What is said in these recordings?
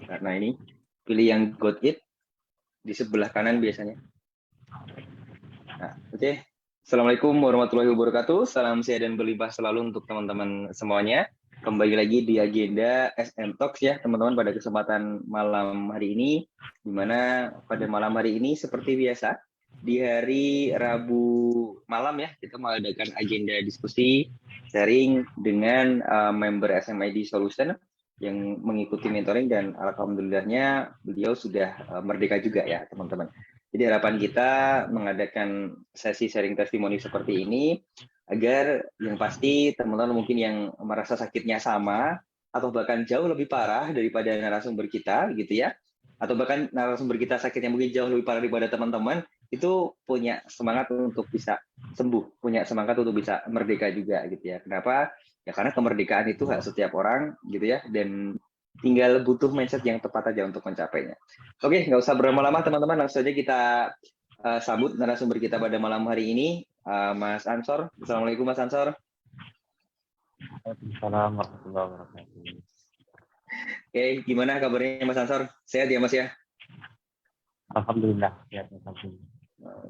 Karena ini pilih yang got it di sebelah kanan biasanya. Nah, oke. Assalamualaikum warahmatullahi wabarakatuh. Salam sehat dan berlimpah selalu untuk teman-teman semuanya. Kembali lagi di agenda SM Talks ya, teman-teman, pada kesempatan malam hari ini, di mana pada malam hari ini seperti biasa, di hari Rabu malam ya, kita mengadakan agenda diskusi sharing dengan member SMID Solution yang mengikuti mentoring, dan alhamdulillahnya beliau sudah merdeka juga ya, teman-teman. Jadi harapan kita mengadakan sesi sharing testimoni seperti ini agar yang pasti teman-teman mungkin yang merasa sakitnya sama atau bahkan jauh lebih parah daripada narasumber kita gitu ya, atau bahkan narasumber kita sakitnya mungkin jauh lebih parah daripada teman-teman, itu punya semangat untuk bisa sembuh, punya semangat untuk bisa merdeka juga gitu ya. Kenapa? Ya karena kemerdekaan itu hak setiap orang gitu ya, dan tinggal butuh mindset yang tepat aja untuk mencapainya. Oke, nggak usah berlama-lama teman-teman, langsung saja kita sambut narasumber kita pada malam hari ini, Mas Ansor. Assalamualaikum Mas Ansor. Waalaikumsalam warahmatullahi wabarakatuh. Oke, gimana kabarnya Mas Ansor? Sehat ya Mas ya? Alhamdulillah, ya, alhamdulillah.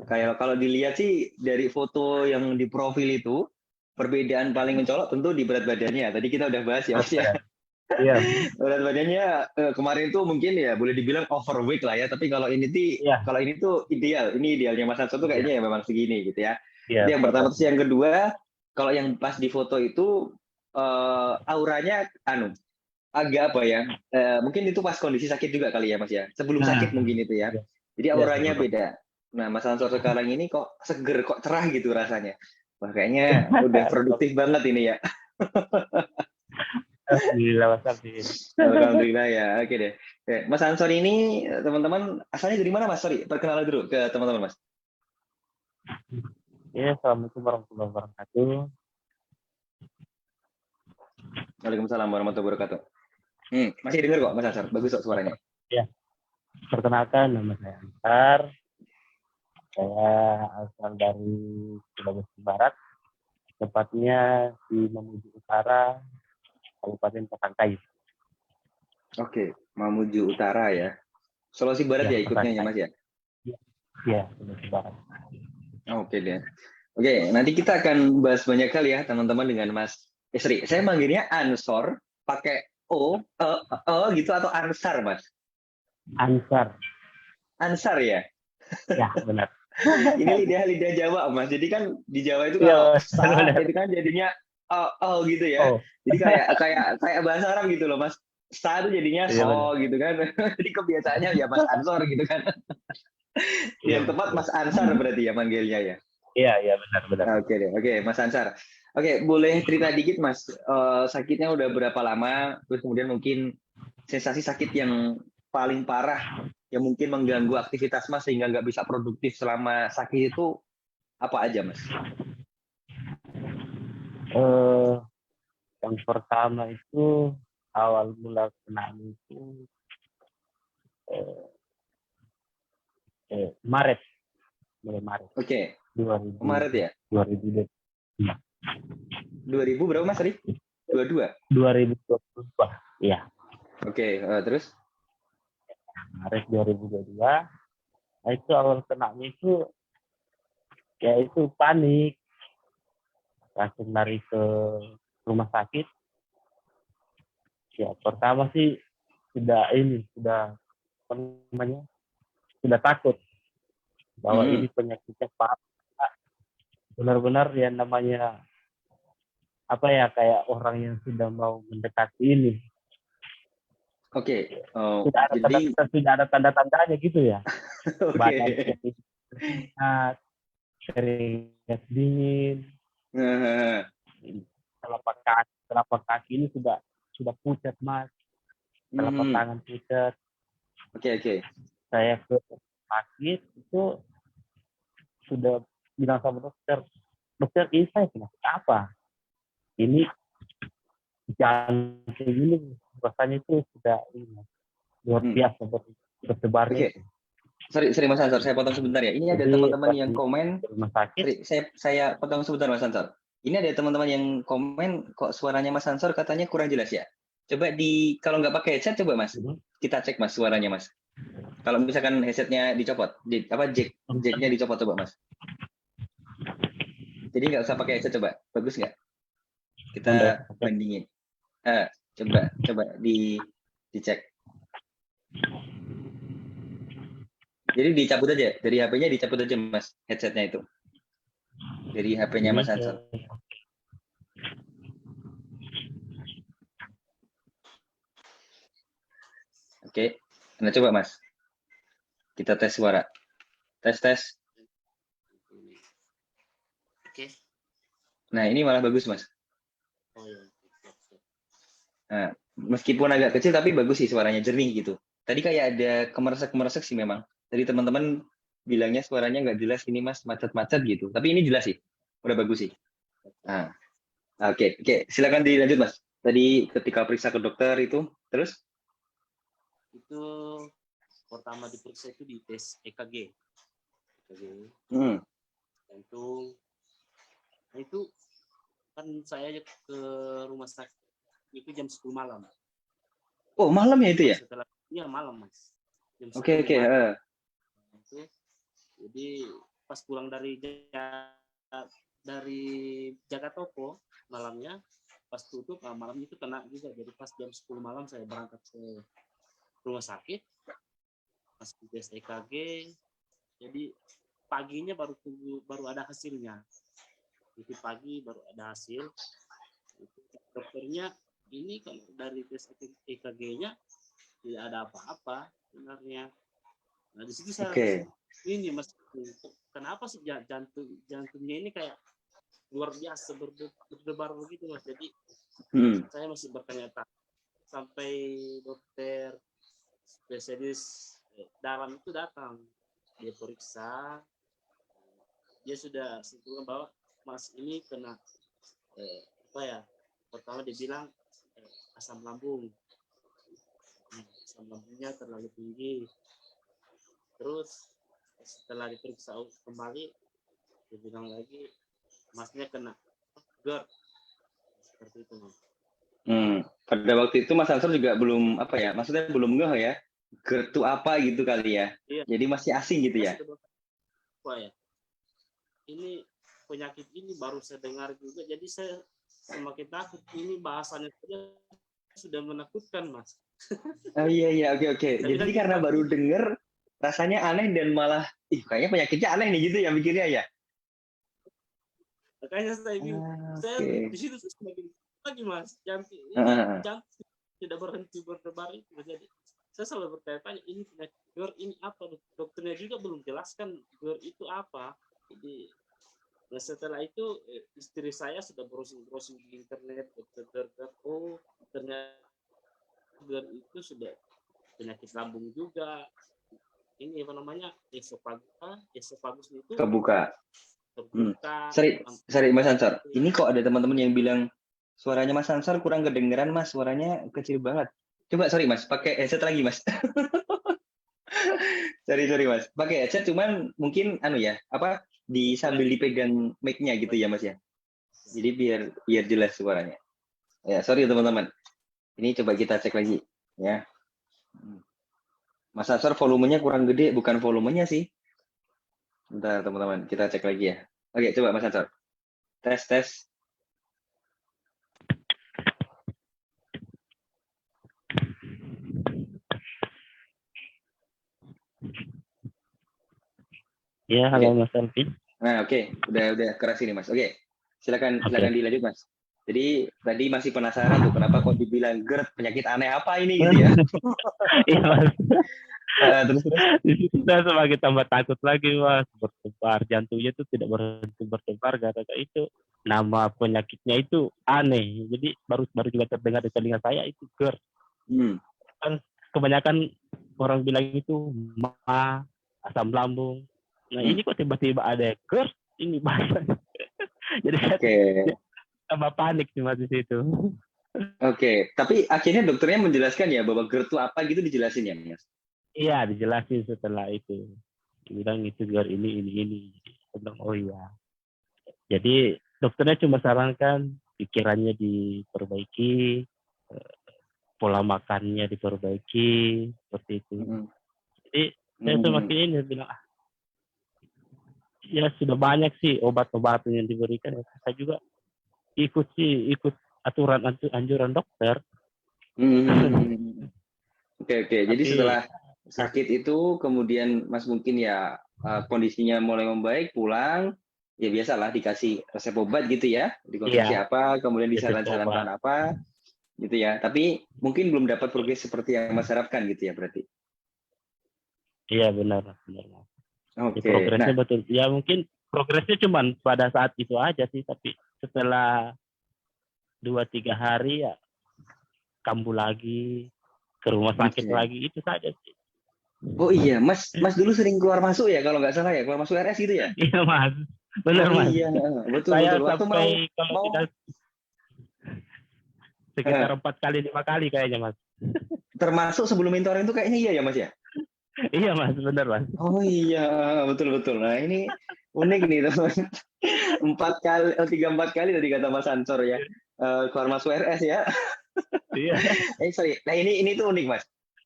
Kayak kalau dilihat sih dari foto yang di profil itu, perbedaan paling mencolok tentu di berat badannya. Tadi kita udah bahas ya Mas ya. Iya. Berat badannya kemarin tuh mungkin ya boleh dibilang overweight lah ya, tapi kalau ini tuh ideal. Ini idealnya Mas Ansor tuh kayaknya ya memang segini gitu ya. Iya. Itu yang pertama. Terus yang kedua, kalau yang pas di foto itu auranya agak apa ya, mungkin itu pas kondisi sakit juga kali ya Mas ya, sebelum sakit mungkin itu ya. Jadi auranya beda. Nah Mas Ansor sekarang ini kok seger, kok cerah gitu rasanya. Wah kayaknya udah produktif banget ini ya. Alhamdulillah, Mas. Alhamdulillah ya, oke deh. Oke, Mas Ansor ini teman-teman asalnya dari mana Mas? Sorry, perkenalan dulu ke teman-teman Mas. Ya, assalamualaikum warahmatullahi wabarakatuh. Waalaikumsalam warahmatullahi wabarakatuh. Masih dengar kok Mas Ansor, bagus kok suaranya. Ya, perkenalkan, nama saya Ansar. Saya asal dari Sulawesi Barat, tepatnya di Mamuju Utara, Kabupaten Pasangkayu. Oke, Mamuju Utara ya. Sulawesi Barat ya ikutnya ya Mas ya? Iya, Sulawesi Barat. Oke deh. Oke, nanti kita akan bahas banyak kali ya teman-teman dengan Mas Isri. Saya manggilnya Ansor pakai O gitu atau Ansar Mas? Ansar. Ansar ya? Ya, benar. Ini lidah Jawa Mas. Jadi kan di Jawa itu kalau sa itu kan jadinya gitu ya. Jadi kayak bahasa Arab gitu loh Mas. Sa itu jadinya so gitu kan. Jadi kebiasaannya ya Mas Ansor gitu kan. Yang tepat Mas Ansar berarti ya manggilnya ya. Iya, benar. Oke deh, oke Mas Ansar. Oke, boleh cerita dikit Mas, sakitnya udah berapa lama? Terus kemudian mungkin sensasi sakit yang paling parah yang mungkin mengganggu aktivitas Mas sehingga nggak bisa produktif selama sakit itu apa aja Mas? Yang pertama itu awal mula kena itu Maret, mulai Maret. Oke. 2000. Maret ya? 2000. 2000 berapa Mas tadi? 22? 2022. Iya. Oke, terus? Maret 2022. Nah, itu awal kenanya itu ya itu panik. Langsung lari ke rumah sakit. Ya, pertama sih sudah takut bahwa ini penyakitnya parah. Benar-benar yang namanya apa ya, kayak orang yang sudah mau mendekati ini. Oke. Sudah ada tanda-tandanya gitu ya. Oke. Keringat dingin. Telapak kaki ini sudah pucat Mas. Telapak tangan pucat. Oke. Saya ke sakit itu sudah bilang sama dokter ini saya penyakit apa? Ini jangan kayak gini, rasanya itu sudah luar biasa bersebarnya. Oke. Sorry Mas Ansor, saya potong sebentar ya. Ini ada teman-teman yang komen. Saya potong sebentar Mas Ansor. Ini ada teman-teman yang komen kok suaranya Mas Ansor katanya kurang jelas ya. Coba kalau nggak pakai headset, coba Mas. Kita cek Mas suaranya Mas. Kalau misalkan headsetnya dicopot, jacknya dicopot coba Mas. Jadi nggak usah pakai headset, coba. Bagus nggak? Kita bandingin. Coba dicek. Jadi dicabut aja dari HP-nya, dicabut aja Mas headsetnya itu. Dari HP-nya Mas Ansor. Oke. Nah, coba Mas. Kita tes suara. Tes. Oke. Nah, ini malah bagus Mas. Nah, meskipun agak kecil tapi bagus sih suaranya, jernih gitu. Tadi kayak ada kemeresek sih memang. Tadi teman-teman bilangnya suaranya nggak jelas ini Mas, macet-macet gitu. Tapi ini jelas sih. Udah bagus sih. Nah, oke. Silakan dilanjut Mas. Tadi ketika periksa ke dokter itu, terus? Itu pertama diperiksa itu di tes EKG. Jantung. Nah, itu kan saya ke rumah sakit itu jam 10 malam. Oh, malam ya itu ya? Iya, malam Mas. Oke. Itu, jadi pas pulang dari jaga toko malamnya, pas tutup malam itu kena juga. Jadi pas jam 10 malam saya berangkat ke rumah sakit, pas tes EKG, jadi paginya baru ada hasilnya. Jadi pagi baru ada hasil. Dokternya ini kalau dari tes EKG-nya tidak ada apa-apa sebenarnya. Nah di situ saya ini Mas, kenapa sih jantungnya ini kayak luar biasa berdebar begitu Mas. Jadi saya masih bertanya-tanya sampai dokter spesialis dalam itu datang, dia periksa, dia sudah simpulkan bahwa Mas ini kena pertama dia bilang asam lambungnya terlalu tinggi. Terus setelah diperiksa kembali, dia bilang lagi Masnya kena GERD, seperti itu Mas. Pada waktu itu Mas Ansor juga belum maksudnya belum ngeh ya, GERD itu apa gitu kali ya. Iya. Jadi masih asing gitu ya. Ini penyakit ini baru saya dengar juga, jadi saya semakin takut. Ini bahasanya sudah menakutkan Mas. Oh iya, oke. Jadi karena baru dengar rasanya aneh dan malah kayaknya penyakitnya aneh nih gitu ya mikirnya ya. Makanya saya di situ semakin lagi Mas, jantung tidak berhenti berdebar itu. Jadi saya selalu bertanya-tanya, ini penyakit GERD ini apa? Dokternya juga belum jelaskan GERD itu apa. Jadi setelah itu istri saya sudah browsing di internet, ternyata GERD itu sudah penyakit lambung juga. Ini apa namanya, esofagus itu kebuka. Sorry Mas Ansor, ini kok ada teman-teman yang bilang suaranya Mas Ansor kurang kedengeran Mas, suaranya kecil banget. Coba sorry Mas, pakai headset lagi Mas. sorry Mas, pakai headset cuman mungkin sambil dipegang mic-nya gitu ya Mas ya. Jadi biar jelas suaranya. Ya, sorry teman-teman. Ini coba kita cek lagi ya. Mas Ansor volumenya kurang gede, bukan volumenya sih. Bentar teman-teman, kita cek lagi ya. Oke, coba Mas Ansor. Tes. Ya, halo Mas Alvin. Nah, oke. Udah keras ini Mas. Oke. Silakan dilanjut Mas. Jadi tadi masih penasaran tuh kenapa kok dibilang GERD, penyakit aneh apa ini gitu ya. Iya Mas. Terus di situ saya semakin tambah takut lagi Mas, berdebar, jantungnya itu tidak berhenti berdebar gara-gara itu. Nama penyakitnya itu aneh, jadi baru juga terdengar di telinga saya itu GERD. Kan kebanyakan orang bilang itu asam lambung. Nah ini kok tiba-tiba ada GERD, ini bahasanya. Jadi saya tambah panik sih Mas di situ. Oke, tapi akhirnya dokternya menjelaskan ya bahwa GERD itu apa gitu, dijelasin ya Mas? Iya, dijelasin setelah itu. Bilang itu GERD ini. Saya bilang, oh iya. Jadi dokternya cuma sarankan pikirannya diperbaiki, pola makannya diperbaiki seperti itu. Jadi saya semakin ini bilang ya sudah banyak sih obat-obatan yang diberikan. Saya juga ikut aturan anjuran dokter. Oke. Jadi setelah sakit itu kemudian Mas mungkin ya kondisinya mulai membaik, pulang, ya biasalah dikasih resep obat gitu ya, dikonsumsi apa, kemudian disaran-sarankan apa, gitu ya. Tapi mungkin belum dapat progres seperti yang Mas harapkan gitu ya berarti. Iya benar. Oke. Progresnya betul. Ya mungkin progresnya cuma pada saat itu aja sih, tapi setelah 2-3 hari ya kambuh lagi, ke rumah sakit lagi, itu saja sih. Oh iya, Mas dulu sering keluar masuk ya kalau nggak salah ya, keluar masuk RS gitu ya? Iya Mas, benar Mas. Iya, betul. Waktu sampai kalau tidak sekitar 4-5 kali kayaknya Mas. Termasuk sebelum mentoring itu kayaknya iya ya Mas ya? Iya Mas, benar Mas. Oh iya, betul. Nah ini unik nih teman. 3-4 kali tadi kata Mas Ansor ya, keluar masuk RS ya. Iya. Sorry. Nah ini tuh unik Mas.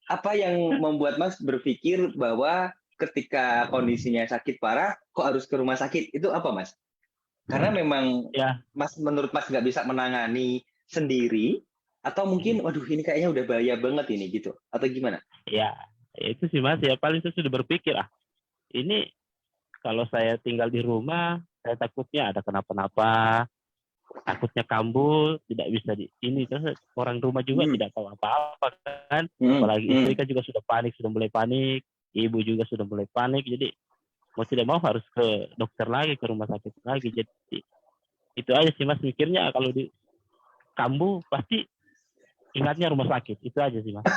Apa yang membuat Mas berpikir bahwa ketika kondisinya sakit parah, kok harus ke rumah sakit? Itu apa Mas? Karena memang Mas menurut Mas nggak bisa menangani sendiri, atau mungkin, waduh ini kayaknya udah bahaya banget ini gitu, atau gimana? Ya, itu sih Mas. Ya paling saya sudah berpikir ini kalau saya tinggal di rumah, saya takutnya ada kenapa-napa. Takutnya kambuh, tidak bisa terus orang rumah juga tidak tahu apa-apa kan, apalagi istri kan juga sudah mulai panik, ibu juga sudah mulai panik, jadi mau tidak mau harus ke dokter lagi, ke rumah sakit lagi. Jadi itu aja sih Mas mikirnya, kalau di kambuh pasti ingatnya rumah sakit, itu aja sih Mas.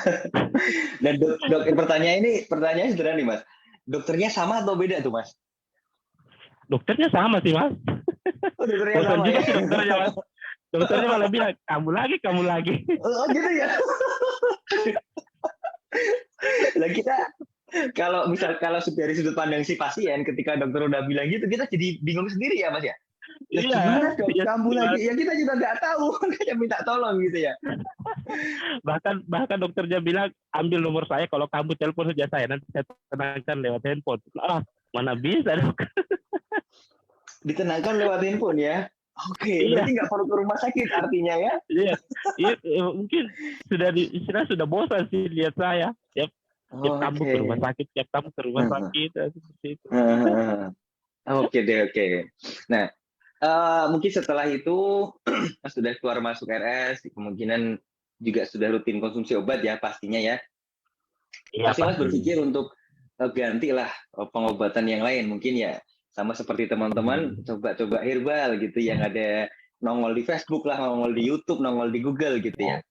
Dan dok, pertanyaannya sederhana nih Mas, dokternya sama atau beda tuh Mas? Dokternya sama sih Mas. Dokternya sama ya? Dokternya Mas. Dokternya malah bilang kamu lagi. Oh gitu ya. Lah kita kalau dari sudut pandang si pasien, ketika dokter udah bilang gitu, kita jadi bingung sendiri ya Mas ya. Lah gimana dok, kambuh lagi? Ya kita juga nggak tahu, makanya minta tolong gitu ya. Bahkan dokternya bilang ambil nomor saya, kalau kamu telepon saja saya, nanti saya tenangkan lewat handphone. Mana bisa dok? Ditenangkan lewat handphone ya. Oke, berarti nggak perlu ke rumah sakit artinya ya? Iya, mungkin sudah bosan sih lihat saya. Tiap kamu ke rumah sakit, seperti itu. Oke. Nah, mungkin setelah itu sudah keluar masuk RS, kemungkinan juga sudah rutin konsumsi obat ya pastinya ya. Pasti Mas berpikir untuk gantilah pengobatan yang lain, mungkin ya sama seperti teman-teman coba herbal gitu yang ada nongol di Facebook lah, nongol di YouTube, nongol di Google gitu ya.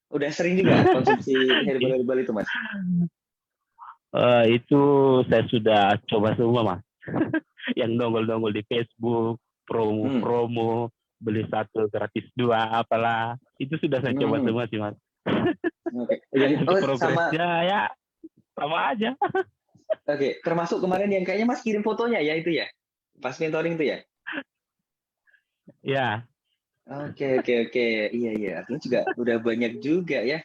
Udah sering juga konsumsi herbal itu Mas? Itu saya sudah coba semua Mas. Yang nongol di Facebook, promo, beli 1 gratis 2 apalah. Itu sudah saya coba semua sih Mas. Oke. Progresnya ya sama aja. Oke, termasuk kemarin yang kayaknya Mas kirim fotonya ya itu ya? Pas mentoring itu ya? Ya. Oke. Iya. Artinya juga udah banyak juga ya.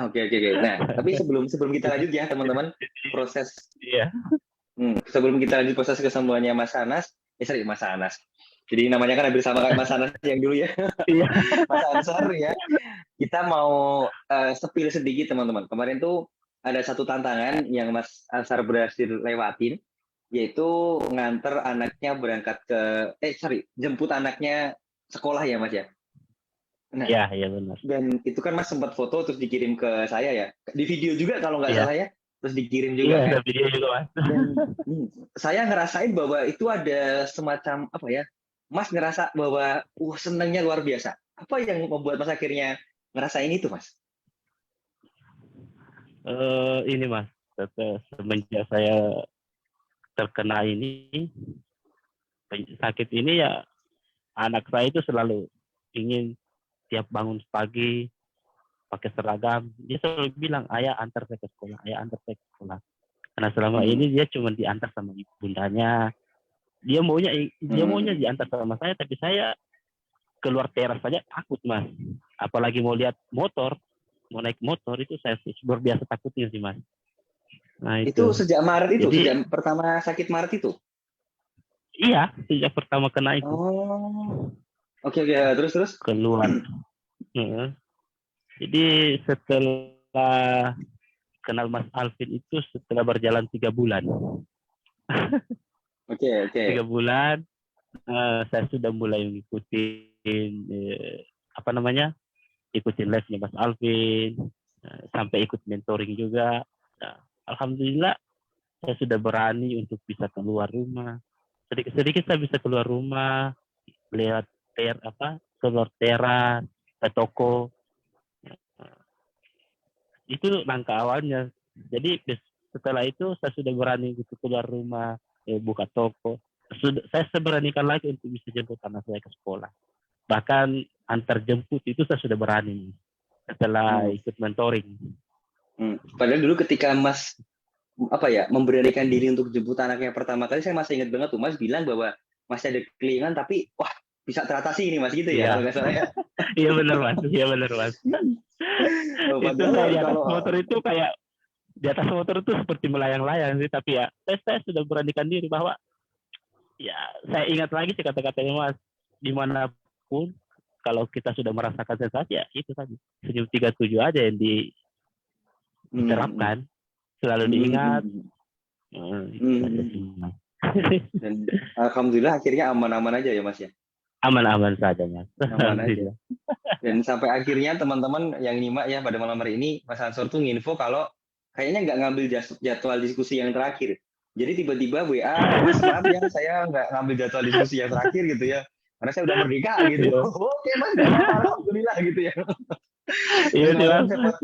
Oke. Nah, tapi sebelum kita lanjut ya teman-teman, proses sebelum kita lanjut proses kesembuhannya Mas Anas, Mas Anas. Jadi namanya kan hampir sama kayak Mas Anas yang dulu ya. Mas Ansor ya. Kita mau spill sedikit teman-teman. Kemarin tuh ada satu tantangan yang Mas Ansar berhasil lewatin, yaitu nganter anaknya berangkat jemput anaknya sekolah ya Mas ya? Nah, iya benar. Dan itu kan Mas sempat foto terus dikirim ke saya ya, di video juga kalau nggak salah ya, terus dikirim juga. Iya, ada video juga Mas. Dan saya ngerasain bahwa itu ada semacam apa ya, Mas ngerasa bahwa senangnya luar biasa. Apa yang membuat Mas akhirnya ngerasain itu Mas? Ini Mas, semenjak saya terkena sakit ini ya, anak saya itu selalu ingin tiap bangun pagi pakai seragam, dia selalu bilang ayah antar saya ke sekolah. Karena selama ini dia cuma diantar sama bundanya, dia maunya diantar sama saya, tapi saya keluar teras saja takut Mas, apalagi mau lihat motor. mau naik motor itu saya luar biasa takutnya sih Mas. Nah Itu itu. sejak Maret itu, Jadi sejak pertama sakit Maret itu. iya sejak pertama kena itu Oh, oke oke, terus. keluar. Heeh. Jadi setelah kenal Mas Alvin itu setelah berjalan 3 bulan. Oke oke. 3 bulan saya sudah mulai mengikuti apa namanya, ikutin lesnya Mas Alvin, sampai ikut mentoring juga. Nah, alhamdulillah saya sudah berani untuk bisa keluar rumah. Sedikit-sedikit saya bisa keluar rumah, lihat keluar teras, ke toko. Itu langkah awalnya. Jadi setelah itu saya sudah berani gitu keluar rumah, buka toko. Saya beranikan lagi untuk bisa jemput anak saya ke sekolah. Bahkan antar jemput itu saya sudah berani setelah ikut mentoring. Padahal dulu ketika Mas memberanikan diri untuk jemput anaknya pertama kali, saya masih ingat banget tuh Mas bilang bahwa masih ada kelingan tapi wah bisa teratasi ini Mas gitu ya, kalau nggak salah ya. Iya benar Mas. Itu saya di atas motor itu kayak di atas motor itu seperti melayang-layang sih, tapi ya saya sudah beranikan diri bahwa ya saya ingat lagi sih kata-katanya Mas, dimanapun kalau kita sudah merasakan sensasi ya itu tadi senyum 37 aja yang diterapkan, selalu diingat. Dan alhamdulillah akhirnya aman-aman aja ya Mas ya. Aman-aman saja Mas. Aman aja. Dan sampai akhirnya teman-teman yang nyimak ya pada malam hari ini, Mas Ansor tuh nginfo kalau kayaknya nggak ngambil jadwal diskusi yang terakhir. Jadi tiba-tiba WA, Mas maaf ya saya nggak ngambil jadwal diskusi yang terakhir gitu ya. Karena saya udah merdeka gitu. Oke Mas, nggak apa-apa, alhamdulillah gitu ya. Iya sih Mas.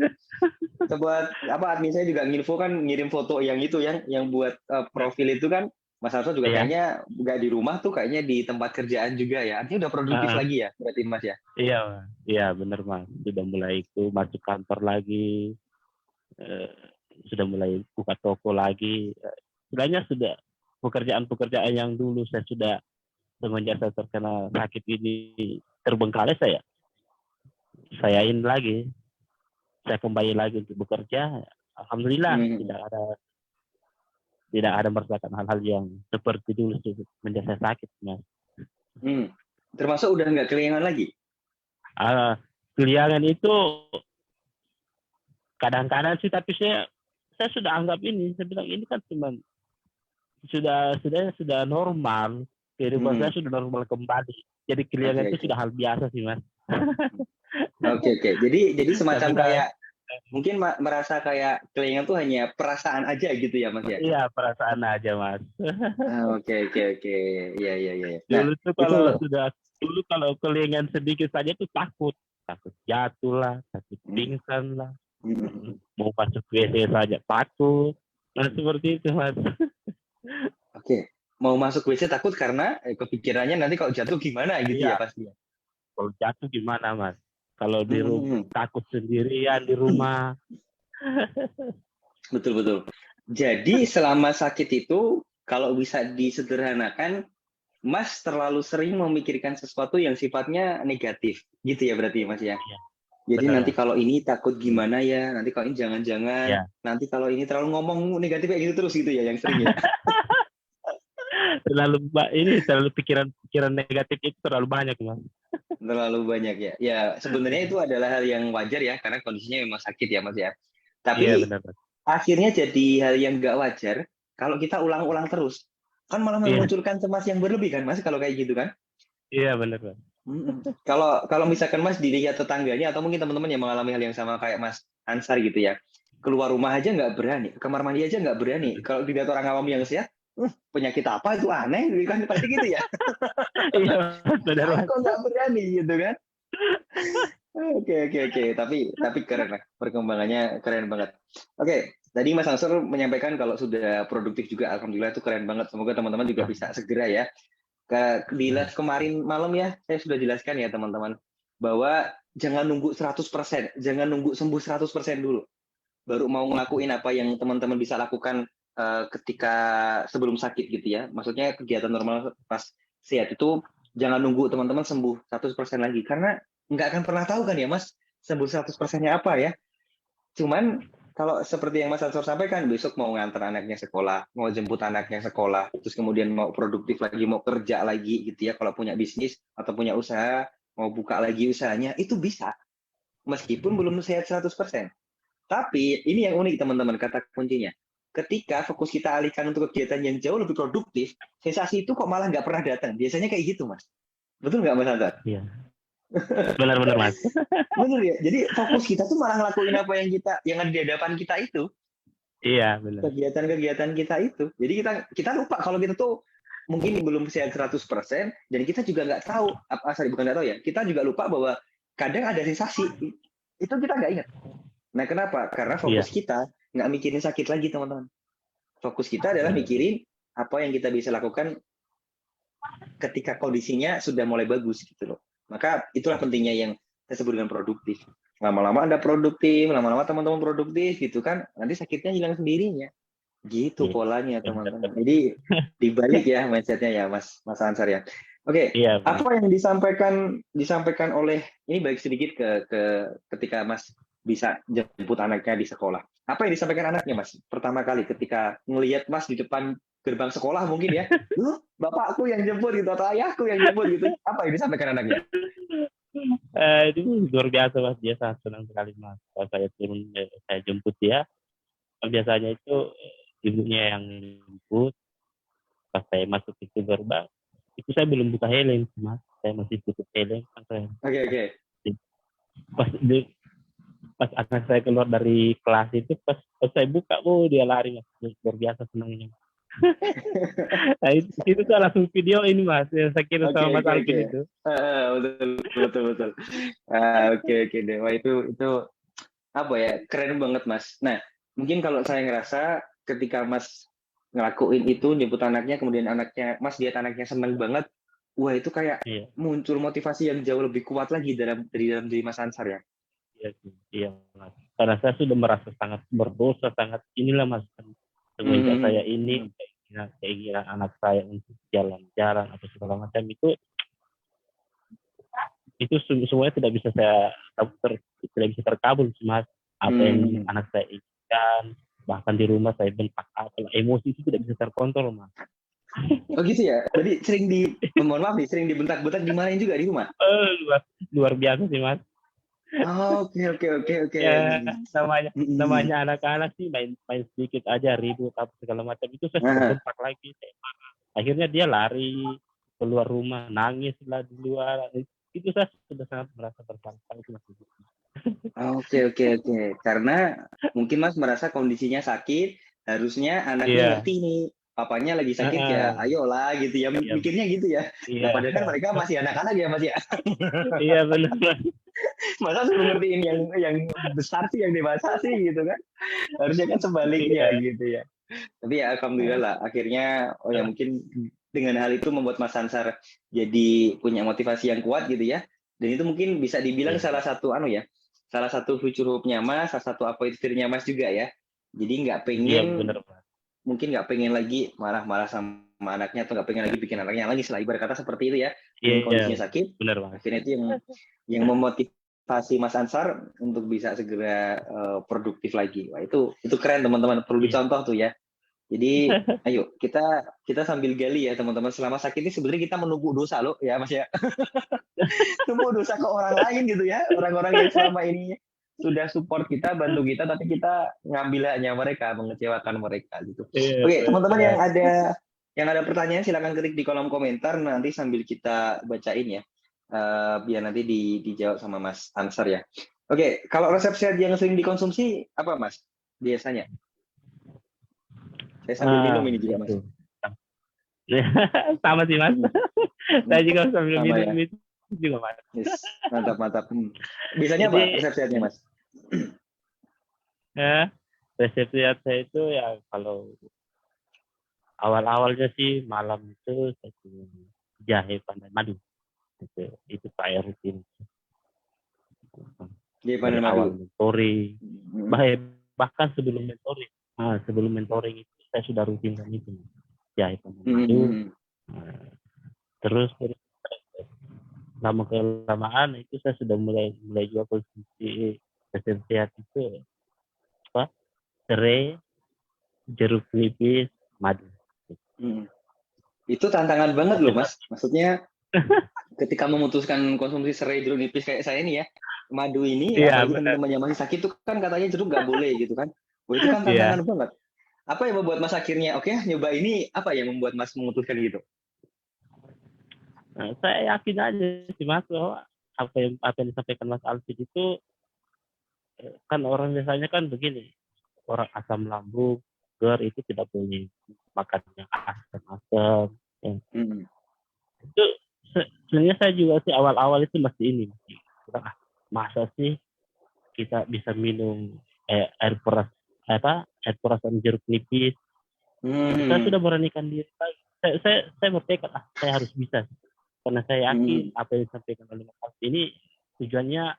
Admin saya juga nginfo kan, ngirim foto yang itu yang buat profil itu kan, Mas Ansor juga kayaknya nggak di rumah tuh, kayaknya di tempat kerjaan juga ya. Artinya udah produktif lagi ya, berarti Mas ya? Iya benar Mas. Sudah mulai itu masuk kantor lagi, sudah mulai buka toko lagi. Sebenarnya sudah pekerjaan-pekerjaan yang dulu saya sudah semenjak saya terkena sakit ini terbengkalai saya ini lagi. Saya kembali lagi untuk bekerja. Alhamdulillah tidak ada merasakan hal-hal yang seperti dulu semenjak saya sakit Mas. Termasuk udah nggak kelingan lagi? Kelingan itu kadang-kadang sih, tapi saya sudah anggap ini, saya bilang ini kan cuma sudah normal, kehidupan saya sudah normal kembali. Jadi kelingan itu sudah hal biasa sih Mas. Oke. Jadi semacam kayak mungkin merasa kayak kelingan tuh hanya perasaan aja gitu ya Mas ya? Iya, perasaan aja Mas. Oke. Iya. Dulu tuh dulu kalau kelingan sedikit saja tuh takut jatuh lah, takut pingsan lah, mau masuk WC saja takut. Nah seperti itu Mas. Oke, mau masuk WC takut karena kepikirannya nanti kalau jatuh gimana gitu ya pasti. Kalau jatuh gimana Mas? Kalau di rumah takut sendirian di rumah. Betul. Jadi selama sakit itu kalau bisa disederhanakan, Mas terlalu sering memikirkan sesuatu yang sifatnya negatif, gitu ya berarti Mas ya. Jadi benar. Nanti kalau ini takut gimana ya, nanti kalau ini jangan-jangan, nanti kalau ini terlalu ngomong negatif kayak gitu terus gitu ya yang sering ya. terlalu pikiran negatif itu terlalu banyak Mas. Terlalu banyak ya. Ya sebenarnya itu adalah hal yang wajar ya, karena kondisinya memang sakit ya Mas ya. Tapi benar. Akhirnya jadi hal yang nggak wajar kalau kita ulang-ulang terus. Kan malah memunculkan cemas yang berlebih kan Mas kalau kayak gitu kan? Iya benar Mas. Kalau misalkan Mas dilihat tetangganya atau mungkin teman-teman yang mengalami hal yang sama kayak Mas Ansar gitu ya, keluar rumah aja nggak berani, ke kamar mandi aja nggak berani. Kalau dilihat orang awam yang sehat, penyakit apa itu aneh kan pasti gitu ya. Iya benar. Kok nggak berani gitu kan? Oke. Tapi keren lah, perkembangannya keren banget. Oke, tadi Mas Ansar menyampaikan kalau sudah produktif juga, alhamdulillah itu keren banget. Semoga teman-teman juga bisa segera ya. Di live kemarin malam ya, saya sudah jelaskan ya teman-teman, bahwa jangan nunggu 100%, jangan nunggu sembuh 100% dulu. Baru mau ngelakuin apa yang teman-teman bisa lakukan ketika sebelum sakit gitu ya. Maksudnya kegiatan normal pas sehat itu jangan nunggu teman-teman sembuh 100% lagi. Karena nggak akan pernah tahu kan ya Mas, sembuh 100%-nya apa ya. Cuman kalau seperti yang Mas Ansor sampaikan, besok mau ngantar anaknya sekolah, mau jemput anaknya sekolah, terus kemudian mau produktif lagi, mau kerja lagi gitu ya, kalau punya bisnis atau punya usaha, mau buka lagi usahanya, itu bisa. Meskipun belum sehat 100%. Tapi ini yang unik teman-teman, kata kuncinya. Ketika fokus kita alihkan untuk kegiatan yang jauh lebih produktif, sensasi itu kok malah nggak pernah datang. Biasanya kayak gitu, Mas. Betul nggak, Mas Ansor? Iya. Benar-benar Mas. Betul ya. Jadi fokus kita tuh malah ngelakuin apa yang ada di hadapan kita itu. Iya, benar. Kegiatan-kegiatan kita itu. Jadi kita lupa kalau kita tuh mungkin belum sehat 100% dan kita juga nggak tahu, bukan nggak tahu ya, kita juga lupa bahwa kadang ada sensasi. Itu kita nggak ingat. Nah, kenapa? Karena fokus kita nggak mikirin sakit lagi, teman-teman. Fokus kita adalah mikirin apa yang kita bisa lakukan ketika kondisinya sudah mulai bagus gitu loh. Maka itulah pentingnya yang saya sebut dengan produktif. Lama-lama Anda produktif, lama-lama teman-teman produktif gitu kan, nanti sakitnya hilang sendirinya. Gitu polanya, teman-teman. Jadi dibalik ya mindsetnya ya, Mas Ansar ya. Oke, apa yang disampaikan oleh, ini balik sedikit ke ketika Mas bisa jemput anaknya di sekolah. Apa yang disampaikan anaknya, Mas? Pertama kali ketika ngelihat Mas di depan gerbang sekolah mungkin ya, bapakku yang jemput gitu atau ayahku yang jemput gitu. Apa yang disampaikan anaknya? Itu luar biasa Mas, dia sangat senang sekali Mas. Kalau saya turun, saya jemput dia. Biasanya itu ibunya yang jemput. Pas saya masuk ke gerbang, itu saya belum buka helm Mas. Saya masih tutup helm. Oke. Pas anak saya keluar dari kelas itu, pas saya buka, dia lari Mas. Luar biasa senangnya. Nah, itu tuh langsung video ini Mas, yang saya kira sama Mas Alvin itu. Betul. Oke deh. Wah, itu apa ya, keren banget Mas. Nah, mungkin kalau saya ngerasa ketika Mas ngelakuin itu, jemput anaknya, kemudian Mas lihat anaknya seneng banget, wah itu kayak muncul motivasi yang jauh lebih kuat lagi dari dalam diri Mas Ansar ya. Iya Mas. Karena saya sudah merasa sangat berdosa, sangat inilah Mas. Semenjak saya ini keinginan anak saya untuk jalan-jalan atau segala macam itu semuanya tidak bisa tidak bisa terkabul Mas. Apa yang anak saya inginkan, bahkan di rumah saya bentak emosi itu tidak bisa terkontrol Mas. Oh gitu ya. Jadi mohon maaf nih, sering dibentak-bentak dimarahin juga di rumah? Luar biasa sih Mas. Oke. Ya, namanya anak-anak sih main sedikit aja ribut apa segala macam itu saya bentak lagi. Akhirnya dia lari keluar rumah, nangis lah di luar. Itu saya sudah sangat merasa bersalah itu Mas. Oke. Karena mungkin Mas merasa kondisinya sakit, harusnya anaknya ngerti nih, papanya lagi sakit ya, ayolah gitu ya, mikirnya gitu ya. Nah, padahal kan mereka masih anak-anak ya Mas ya. Iya benar. Masa suruh ngertiin yang besar sih, yang dewasa sih gitu kan. Harusnya kan sebaliknya gitu ya. Tapi ya alhamdulillah lah, akhirnya ya mungkin dengan hal itu membuat Mas Ansar jadi punya motivasi yang kuat gitu ya. Dan itu mungkin bisa dibilang salah satu future hope-nya Mas, salah satu apa itu dirinya Mas juga ya. Jadi nggak pengen lagi marah-marah sama anaknya, atau nggak pengen lagi bikin anaknya lagi, ibarat kata seperti itu ya. Dengan kondisinya sakit, akhirnya itu yang memotivasi Mas Ansar untuk bisa segera produktif lagi. Wah, itu keren teman-teman, perlu dicontoh tuh ya. Jadi ayo kita sambil gali ya teman-teman, selama sakit ini sebenarnya kita menunggu dosa loh ya Mas ya. Tunggu dosa ke orang lain gitu ya, orang-orang yang selama ini sudah support kita, bantu kita, tapi kita ngambil haknya mereka, mengecewakan mereka gitu. Oke, teman-teman yang ada pertanyaan silakan ketik di kolom komentar, nanti sambil kita bacain ya, biar nanti dijawab sama Mas Ansar ya. Oke, kalau resep sehat yang sering dikonsumsi apa Mas biasanya? Saya sambil minum ini juga Mas. Sama sih Mas. Saya juga sambil minum itu juga Mas. Yes, mantap. Biasanya apa resep sehatnya Mas? Resep sehat saya itu ya kalau awal-awalnya sih malam itu saya jahe pandan madu. Itu saya rutin. Jahe pandan madu. Mentoring. Bahkan sebelum mentoring itu saya sudah rutinkan itu. Jahe pandan madu. Terus lama kelamaan itu saya sudah mulai juga konsumsi resep sehat itu serai, jeruk nipis, madu. Itu tantangan banget loh, Mas. Maksudnya ketika memutuskan konsumsi serai, jeruk nipis kayak saya nih ya, madu ini, Iya, apalagi benar. teman-teman yang masih sakit tuh kan katanya jeruk nggak boleh gitu kan. Wah, itu kan Iya. tantangan banget. Apa yang membuat Mas akhirnya, oke, nyoba ini, apa yang membuat Mas memutuskan gitu? Nah, saya yakin aja sih Mas bahwa apa yang disampaikan Mas Alvin itu kan orang biasanya kan begini, orang asam lambung, GERD itu tidak boleh makan yang asam-asam. Itu sebenarnya saya juga sih awal-awal itu masih ini, masa sih kita bisa minum air peras dan jeruk nipis. Saya sudah beranikan diri lagi. Saya bertekad saya harus bisa karena saya yakin apa yang disampaikan oleh Mas ini tujuannya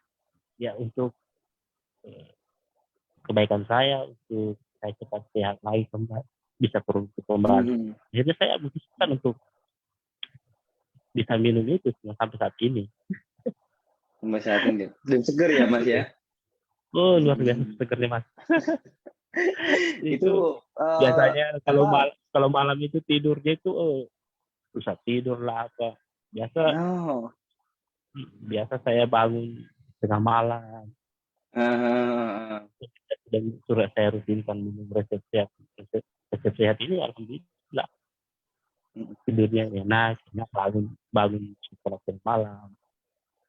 ya untuk kebaikan saya, untuk saya cepat sehat lagi kembali, bisa produktif kembali. Jadi saya memutuskan untuk bisa minum itu sampai saat ini. Sampai saat ini. Dan seger ya Mas ya? Oh, luar biasa segernya Mas. itu biasanya kalau malam itu tidurnya itu susah tidur lah apa. Biasa saya bangun tengah malam. Dan sudah saya rutinkan minum resep sehat ini alhamdulillah tidurnya enak bangun setelah malam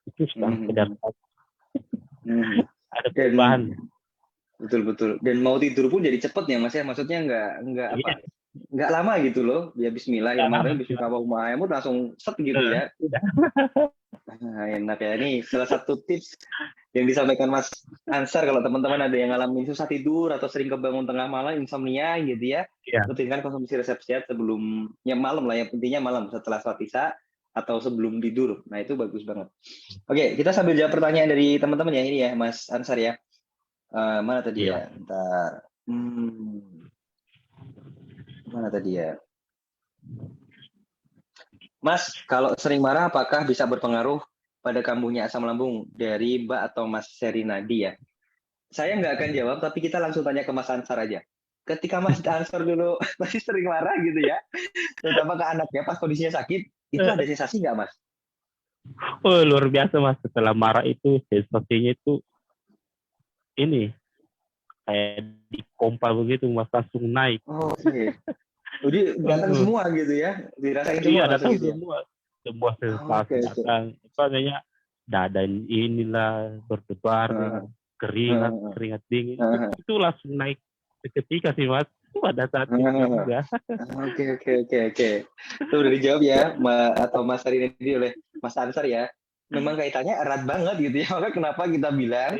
itu sudah sekedar ada perubahan. Betul. Dan mau tidur pun jadi cepet ya Mas ya, maksudnya nggak lama gitu loh. Ya Bismillahirrahmanirrahim, Bismillahirrahmanirrahim langsung set gitu ya. Nah, enak ya. Ini salah satu tips yang disampaikan Mas Ansar kalau teman-teman ada yang ngalamin susah tidur atau sering kebangun tengah malam, insomnia gitu ya. Rutinkan konsumsi resep sehat sebelumnya malam lah ya, intinya malam setelah sholat isya atau sebelum tidur. Nah, itu bagus banget. Oke, kita sambil jawab pertanyaan dari teman-teman ya ini ya, Mas Ansar ya. Mana tadi ya? Bentar. Mana tadi ya? Mas, kalau sering marah apakah bisa berpengaruh pada kambuhnya asam lambung dari Mbak atau Mas Serinadi ya? Saya nggak akan jawab, tapi kita langsung tanya ke Mas Ansar aja. Ketika Mas Ansar dulu masih sering marah gitu ya, terutama ke anaknya pas kondisinya sakit, itu ada sensasi nggak Mas? Oh, luar biasa Mas. Setelah marah itu sensasinya itu ini kayak dipompa begitu Mas, langsung naik. Oke. Jadi datang semua gitu ya, dirasain semua. Iya, datang gitu semua sensasi datang. Namanya dada inilah berdebar, keringat dingin itu langsung naik seketika sih Mas pada saat itu juga. Oke. Itu udah dijawab ya atau Mas Ari ini oleh Mas Ansar ya. Memang kaitannya erat banget gitu ya. Maka kenapa kita bilang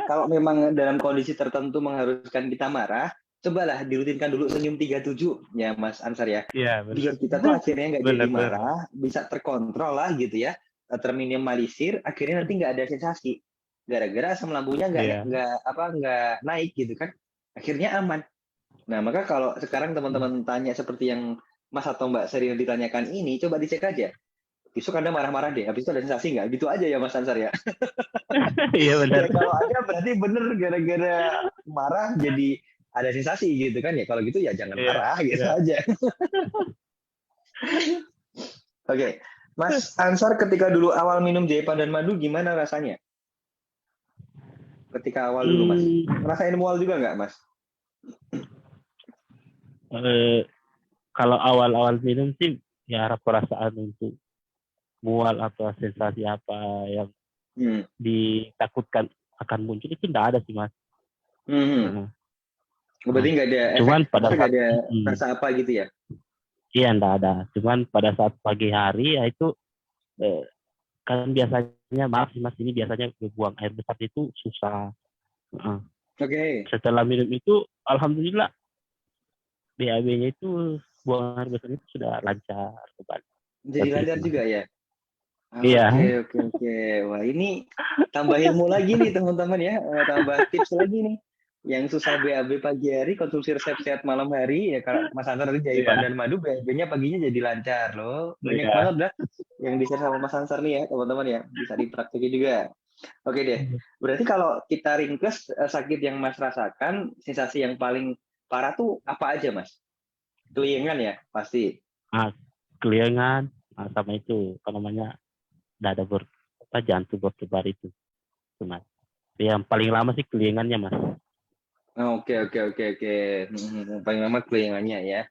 kalau memang dalam kondisi tertentu mengharuskan kita marah, cobalah dirutinkan dulu senyum 37 ya Mas Ansar ya. Biar kita tuh akhirnya nggak jadi marah, bisa terkontrol lah gitu ya, terminimalisir, akhirnya nanti nggak ada sensasi. Gara-gara asam lambungnya nggak naik gitu kan, akhirnya aman. Nah maka kalau sekarang teman-teman tanya seperti yang Mas atau Mbak Serina ditanyakan ini, coba dicek aja. Besok Anda marah-marah deh, habis itu ada sensasi nggak? Gitu aja ya Mas Ansar ya. Iya benar. Ya, kalau ada berarti bener gara-gara marah jadi ada sensasi gitu kan ya. Kalau gitu ya jangan marah gitu aja. Oke. Mas Ansar ketika dulu awal minum Japan dan madu gimana rasanya? Ketika awal dulu Mas. Ngerasain mual juga nggak Mas? Kalau awal-awal minum sih ya ada perasaan untuk mual atau sensasi apa yang ditakutkan akan muncul itu tidak ada sih Mas. Berarti nggak ada efek, cuman pada saat ada rasa apa gitu ya? Iya nggak ada. Cuman pada saat pagi hari ya itu kan biasanya maaf sih Mas, ini biasanya buang air besar itu susah. Setelah minum itu alhamdulillah BAB-nya itu buang air besar itu sudah lancar kembali. Jadi lancar juga ya? Iya. Oke. Wah ini tambah ilmu lagi nih teman-teman ya, tambah tips lagi nih. Yang susah BAB pagi hari, konsumsi resep sehat malam hari ya. Kalau Mas Ansar tadi Japan dan madu, BAB-nya paginya jadi lancar loh. Banyak banget dah yang bisa sama Mas Ansar nih ya teman-teman ya, bisa dipraktekin juga. Oke deh. Berarti kalau kita ringkes sakit yang Mas rasakan, sensasi yang paling parah tuh apa aja, Mas? Keliengan ya, pasti. Keliengan, sama itu apa namanya, dada jantung berdebar itu, Mas. Yang paling lama sih keliengannya, Mas. Oke. Paling lama keliengannya ya.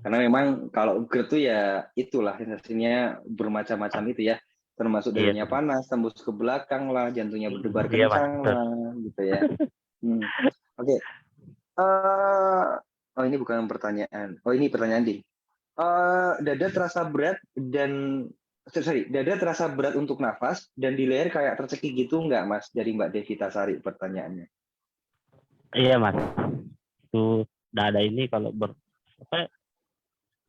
Karena memang kalau GERD tuh ya itulah sensasinya bermacam-macam itu ya. Termasuk dadanya panas, tembus ke belakang lah, jantungnya berdebar kencang lah, gitu ya. Oke. Oh ini bukan pertanyaan. Oh ini pertanyaan ding. Dada terasa berat untuk nafas dan di leher kayak tercekik gitu nggak, Mas? Dari Mbak Devita Sari pertanyaannya. Iya, Mas. Itu dada ini kalau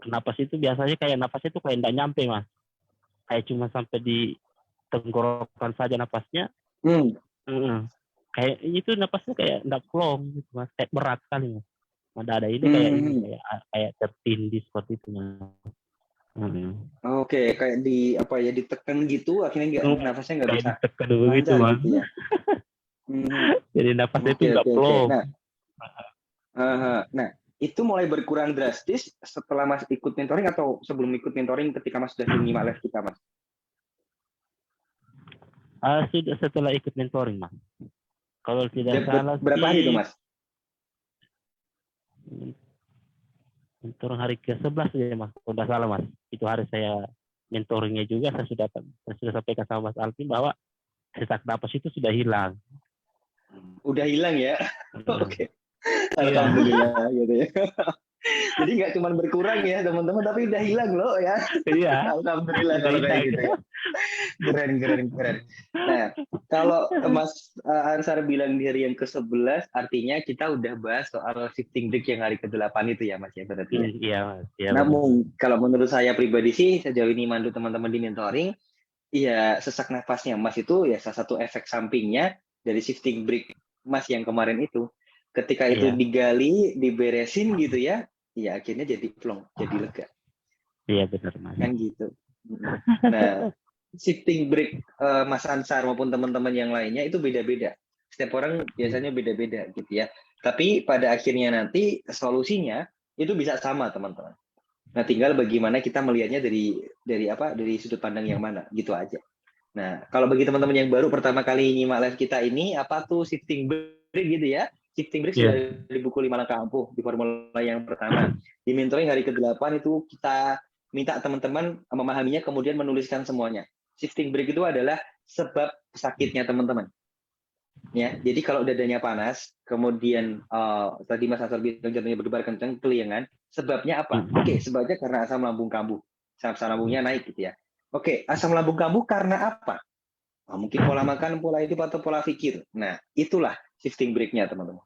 napas itu biasanya kayak napasnya itu kayak nggak nyampe, Mas. Kayak cuma sampai di tenggorokan saja napasnya. Kayak itu napasnya kayak nggak plong gitu, Mas. Kayak berat sekali, Mas. Dada ini kayak ini kayak tertindih seperti itu, Mas. Oke, kayak ditekan gitu, akhirnya nafasnya nggak bisa ditekan begitu, Mas. Gitu ya. Jadi nafasnya itu nggak plong. Nah, itu mulai berkurang drastis setelah Mas ikut mentoring atau sebelum ikut mentoring ketika Mas sudah menyimak live kita, Mas? Sudah setelah ikut mentoring, Mas. Kalau tidak salah berapa hari itu, Mas? Mentoring hari ke-11 ya, Mas. Kalau tidak salah, Mas. Itu hari saya mentoringnya juga, saya sudah sampaikan sama Mas Alvin bahwa sesak napas itu sudah hilang. Udah hilang ya? Oke. Alhamdulillah gitu ya. Jadi nggak cuma berkurang ya teman-teman, tapi udah hilang loh ya. Iya. Alhamdulillah kalau kayak gitu ya. Keren. Nah, kalau Mas Ansar bilang di hari yang ke-11, artinya kita udah bahas soal shifting break yang hari ke-8 itu ya, Mas ya berarti. Iya, Mas. Ya, namun kalau menurut saya pribadi sih, sejauh ini mandu teman-teman di mentoring, ya sesak nafasnya Mas itu ya salah satu efek sampingnya dari shifting break Mas yang kemarin itu. Ketika itu digali, diberesin gitu ya, ya akhirnya jadi plong, jadi lega. Iya benar, Mas. Kan gitu. Nah, shifting break Mas Ansar maupun teman-teman yang lainnya itu beda-beda. Setiap orang biasanya beda-beda gitu ya. Tapi pada akhirnya nanti solusinya itu bisa sama, teman-teman. Nah, tinggal bagaimana kita melihatnya dari sudut pandang yang mana, gitu aja. Nah, kalau bagi teman-teman yang baru pertama kali nyimak live kita ini, apa tuh shifting break gitu ya? Shifting break sudah di buku 5 Langkah Ampuh, di formula yang pertama. Di mentoring hari ke-8 itu kita minta teman-teman memahaminya, kemudian menuliskan semuanya. Shifting break itu adalah sebab sakitnya teman-teman. Ya, jadi kalau dadanya panas, kemudian tadi Mas Ansar bilang jantungnya berdebar kencang, keliengan, sebabnya apa? Oke, sebabnya karena asam lambung kambuh. Asam lambungnya naik gitu ya. Oke, asam lambung kambuh karena apa? Mungkin pola makan, pola hidup, atau pola pikir. Nah, itulah shifting break-nya, teman-teman.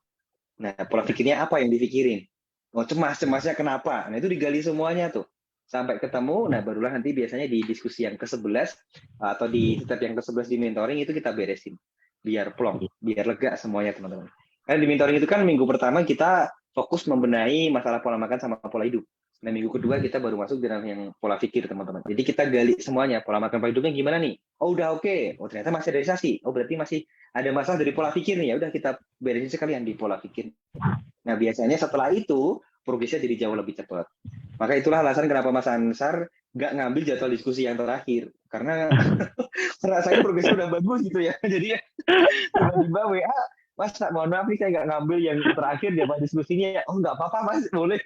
Nah, pola pikirnya apa yang dipikirin? Cemasnya kenapa? Nah, itu digali semuanya tuh. Sampai ketemu, nah barulah nanti biasanya di diskusi yang ke-11 atau di step yang ke-11 di mentoring itu kita beresin. Biar plong, biar lega semuanya, teman-teman. Karena di mentoring itu kan minggu pertama kita fokus membenahi masalah pola makan sama pola hidup. Nah, minggu kedua kita baru masuk dalam yang pola pikir, teman-teman. Jadi kita gali semuanya, pola makan, pola hidupnya gimana nih? Oh, udah oke. Oh, ternyata masih ada realisasi. Oh, berarti masih ada masalah dari pola pikir nih. Ya udah kita beresin sekalian di pola pikir. Nah, biasanya setelah itu progresnya jadi jauh lebih cepat. Maka itulah alasan kenapa Mas Ansar nggak ngambil jadwal diskusi yang terakhir. Karena rasanya progresnya udah bagus gitu ya. Jadi tiba-tiba WA, Mas, mohon maaf nih saya nggak ngambil yang terakhir jadwal diskusinya ya. Oh, nggak apa-apa, Mas, boleh.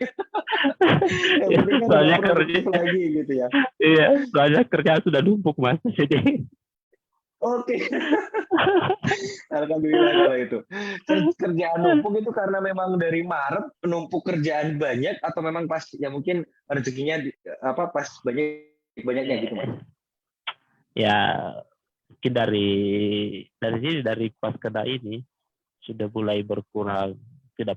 Yang penting kan soalnya produktif lagi gitu ya. Iya, soalnya kerjaan sudah numpuk, Mas. Jadi Oke. Alhamdulillah kalau itu. Kerjaan numpuk itu karena memang dari Maret penumpuk kerjaan banyak atau memang pas ya mungkin rezekinya pas banyaknya gitu, Mas. Ya, mungkin dari pas kena ini sudah mulai berkurang, sudah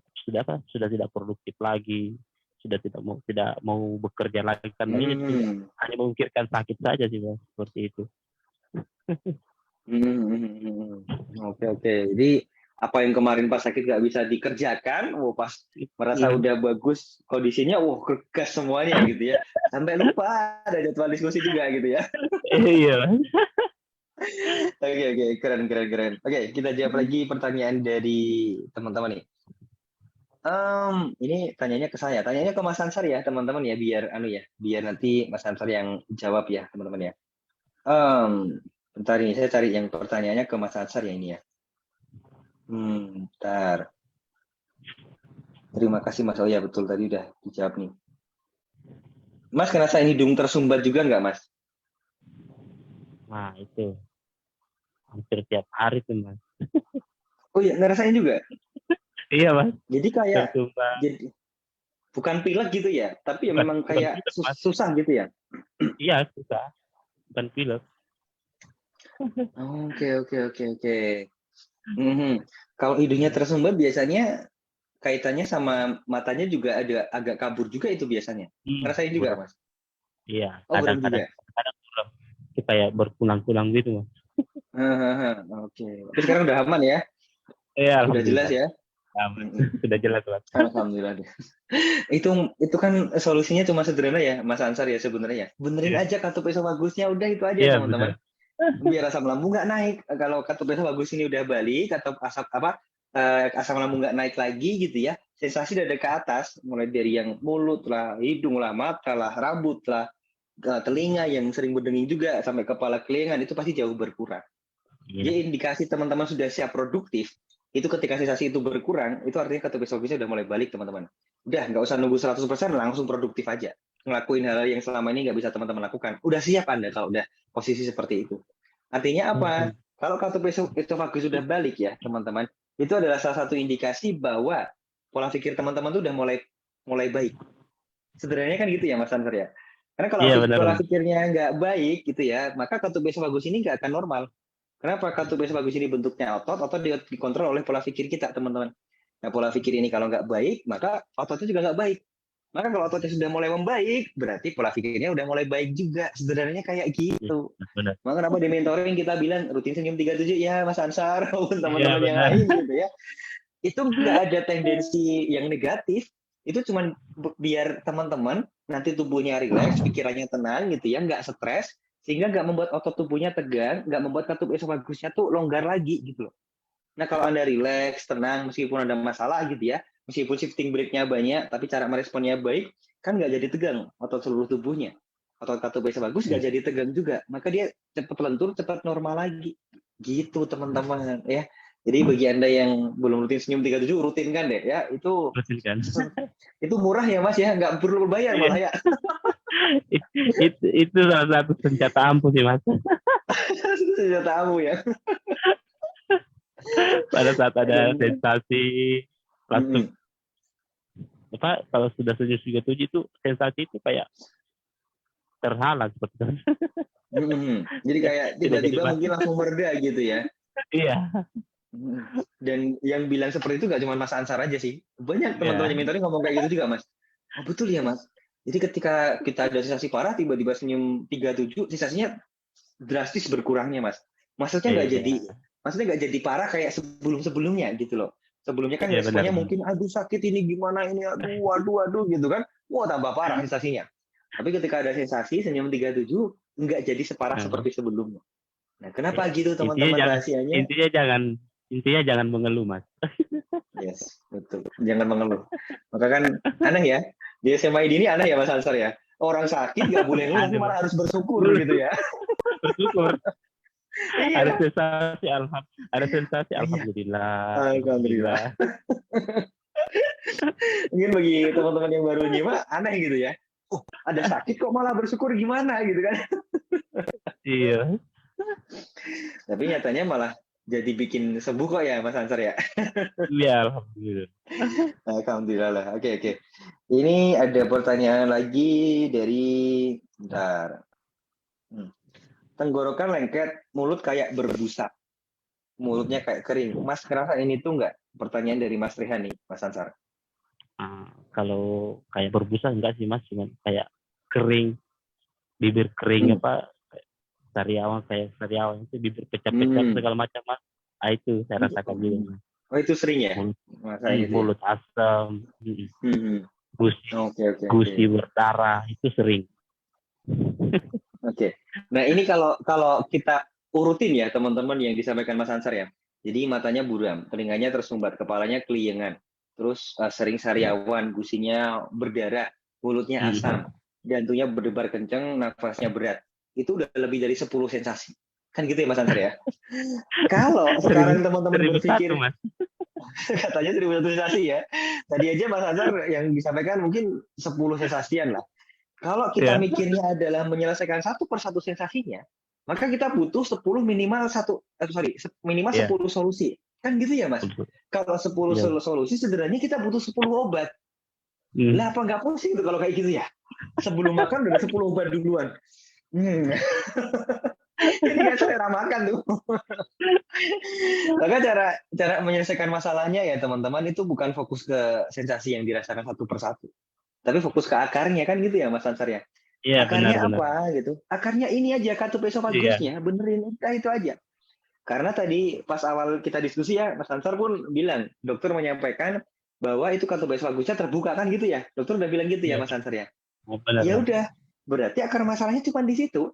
tidak produktif lagi, sudah tidak mau bekerja lagi karena ini hanya memikirkan sakit saja sih, Mas, seperti itu. Oke. Jadi apa yang kemarin pas sakit nggak bisa dikerjakan, pas merasa udah bagus kondisinya, kegas semuanya gitu ya. Sampai lupa ada jadwal diskusi juga gitu ya. Iya. Oke, keren. Oke, kita jawab lagi pertanyaan dari teman-teman nih. Ini tanyanya ke saya, tanyanya ke Mas Ansar ya, teman-teman ya, biar nanti Mas Ansar yang jawab ya, teman-teman ya. Bentar nih, saya cari yang pertanyaannya ke Mas Ansar ya ini ya. Bentar. Terima kasih Mas. Oh ya, betul tadi udah dijawab nih. Mas ngerasain hidung tersumbat juga nggak, Mas? Nah, itu hampir tiap hari tuh, Mas. Oh iya, ngerasain juga? Iya, Mas. Jadi kayak, Tersumbat. jadi bukan pilek gitu ya, tapi ya memang Bukan kayak pilek, Mas. susah gitu ya? Iya, susah. Bukan pilek. Oke. Kalau hidungnya tersumbat biasanya kaitannya sama matanya juga ada agak kabur juga itu biasanya. Ngerasain juga, Buram. Mas? Iya, Oh, buram juga. kadang buram. Itu kayak berpulang-pulang gitu, Mas. Oke. Tapi sekarang udah aman ya? Iya, Udah jelas ya? Sudah jelas, Mas. Alhamdulillah. Itu kan solusinya cuma sederhana ya, Mas Ansar ya sebenarnya. Benerin aja kartu esofagusnya, udah itu aja, Iya, teman-teman. benar. Biar asam lambung nggak naik. Kalau kartu esofagus ini udah balik atau asam lambung nggak naik lagi gitu ya, sensasi udah ada ke atas, mulai dari yang mulut lah, hidung lah, mata lah, rambut lah, telinga yang sering berdenging juga sampai kepala kelingan itu pasti jauh berkurang. Iya. Jadi indikasi teman-teman sudah siap produktif, itu ketika sensasi itu berkurang, itu artinya kartu esofagisnya udah mulai balik, teman-teman. Udah, nggak usah nunggu 100%, langsung produktif aja. Ngelakuin hal yang selama ini nggak bisa teman-teman lakukan. Udah siap Anda kalau udah posisi seperti itu. Artinya apa? Kalau kartu esofagus sudah balik ya, teman-teman, itu adalah salah satu indikasi bahwa pola pikir teman-teman itu udah mulai baik. Sederhananya kan gitu ya, Mas Ansar ya. Karena kalau pola pikirnya nggak baik gitu ya, maka kartu esofagus ini nggak akan normal. Kenapa kartu esofagus ini bentuknya otot dikontrol oleh pola pikir kita, teman-teman. Nah, pola pikir ini kalau nggak baik, maka ototnya juga nggak baik. Maka kalau ototnya sudah mulai membaik, berarti pola pikirnya udah mulai baik juga. Sederhananya kayak gitu. Benar. Maka kenapa di mentoring kita bilang rutin senyum 37 ya Mas Ansar, maupun teman-teman yang lain gitu ya. Itu nggak ada tendensi yang negatif. Itu cuma biar teman-teman nanti tubuhnya rileks, pikirannya tenang gitu ya, nggak stres, sehingga nggak membuat otot tubuhnya tegang, nggak membuat kartu esofagusnya tuh longgar lagi gitu loh. Nah, kalau Anda rileks, tenang, meskipun ada masalah gitu ya, meskipun shifting break-nya banyak, tapi cara meresponnya baik, kan nggak jadi tegang otot seluruh tubuhnya. Otot kartu esofagus nggak jadi tegang juga. Maka dia cepat lentur, cepat normal lagi. Gitu, teman-teman. Ya. Jadi bagi Anda yang belum rutin senyum 37, rutin kan deh. Ya, itu murah ya, Mas ya. Nggak perlu bayar malah ya. itu salah satu senjata ampuh sih, Mas. Senjata ampuh ya. Pada saat ada sensasi langsung kalau sudah senyum 37 itu sensasi itu kayak terhalang seperti itu. Jadi kayak tiba-tiba mungkin langsung mereda gitu ya. Iya. Dan yang bilang seperti itu gak cuma Mas Ansar aja sih. Banyak teman-teman yang mentoring ngomong kayak gitu juga, Mas. Oh, betul ya, Mas. Jadi ketika kita ada sensasi parah, tiba-tiba senyum 37, sensasinya drastis berkurangnya, Mas. Maksudnya nggak jadi parah kayak sebelum-sebelumnya gitu loh. Sebelumnya kan responnya mungkin aduh sakit ini gimana ini, aduh gitu kan. Wah, tambah parah sensasinya. Tapi ketika ada sensasi senyum 37 nggak jadi separah seperti sebelumnya. Nah, kenapa gitu teman-teman rahasianya? Intinya jangan mengeluh, Mas. Yes, betul. Jangan mengeluh. Maka kan aneh ya. Di SMA ini aneh ya Mas Ansar ya. Orang sakit nggak boleh ngeluh, malah harus bersyukur gitu ya. Bersyukur. Ada sensasi alhamdulillah. Alhamdulillah. Mungkin bagi teman-teman yang baru nyimak aneh gitu ya. Oh, ada sakit kok malah bersyukur gimana gitu kan. Iya. Tapi nyatanya malah jadi bikin sembuh kok ya Mas Ansar ya. Iya, alhamdulillah. Alhamdulillah lah. Oke. Ini ada pertanyaan lagi dari tenggorokan lengket, mulut kayak berbusa. Mulutnya kayak kering. Mas ngerasa ini tuh nggak? Pertanyaan dari Mas Rehan nih, Mas Ansar. Kalau kayak berbusa enggak sih, Mas, cuman kayak kering, bibir kering sariawan itu bibir pecah-pecah segala macam, Mas. Itu saya rasakan juga. Oh, itu sering ya? Mulut asam, gusi berdarah itu sering. Oke. Nah, ini kalau kita urutin ya teman-teman yang disampaikan Mas Ansar ya. Jadi matanya buram, telinganya tersumbat, kepalanya keliengan, terus sering sariawan, gusinya berdarah, mulutnya asam, jantungnya berdebar kenceng, nafasnya berat. Itu udah lebih dari 10 sensasi. Kan gitu ya Mas Ansar ya. Kalau sekarang teman-teman berpikir, Mas. katanya 1000 sensasi ya. Tadi aja Mas Ansar yang disampaikan mungkin 10 sensasian lah. Kalau kita mikirnya adalah menyelesaikan satu persatu sensasinya, maka kita butuh 10 minimal minimal 10 solusi. Kan gitu ya, Mas? Kalau 10 solusi sebenarnya kita butuh 10 obat. Lah apa nggak pusing tuh kalau kayak gitu ya? Sebelum makan udah 10 obat duluan. Jadi nggak selera makan tuh. Maka cara menyelesaikan masalahnya ya teman-teman itu bukan fokus ke sensasi yang dirasakan satu persatu. Tapi fokus ke akarnya kan gitu ya Mas Ansar ya. Iya, akarnya benar. apa gitu? Akarnya ini aja katupesofagusnya, benerin itu aja. Karena tadi pas awal kita diskusi ya, Mas Ansar pun bilang, dokter menyampaikan bahwa itu katupesofagusnya terbuka kan gitu ya. Dokter udah bilang gitu ya Mas Ansar ya. Ya udah, berarti akar masalahnya cuma di situ.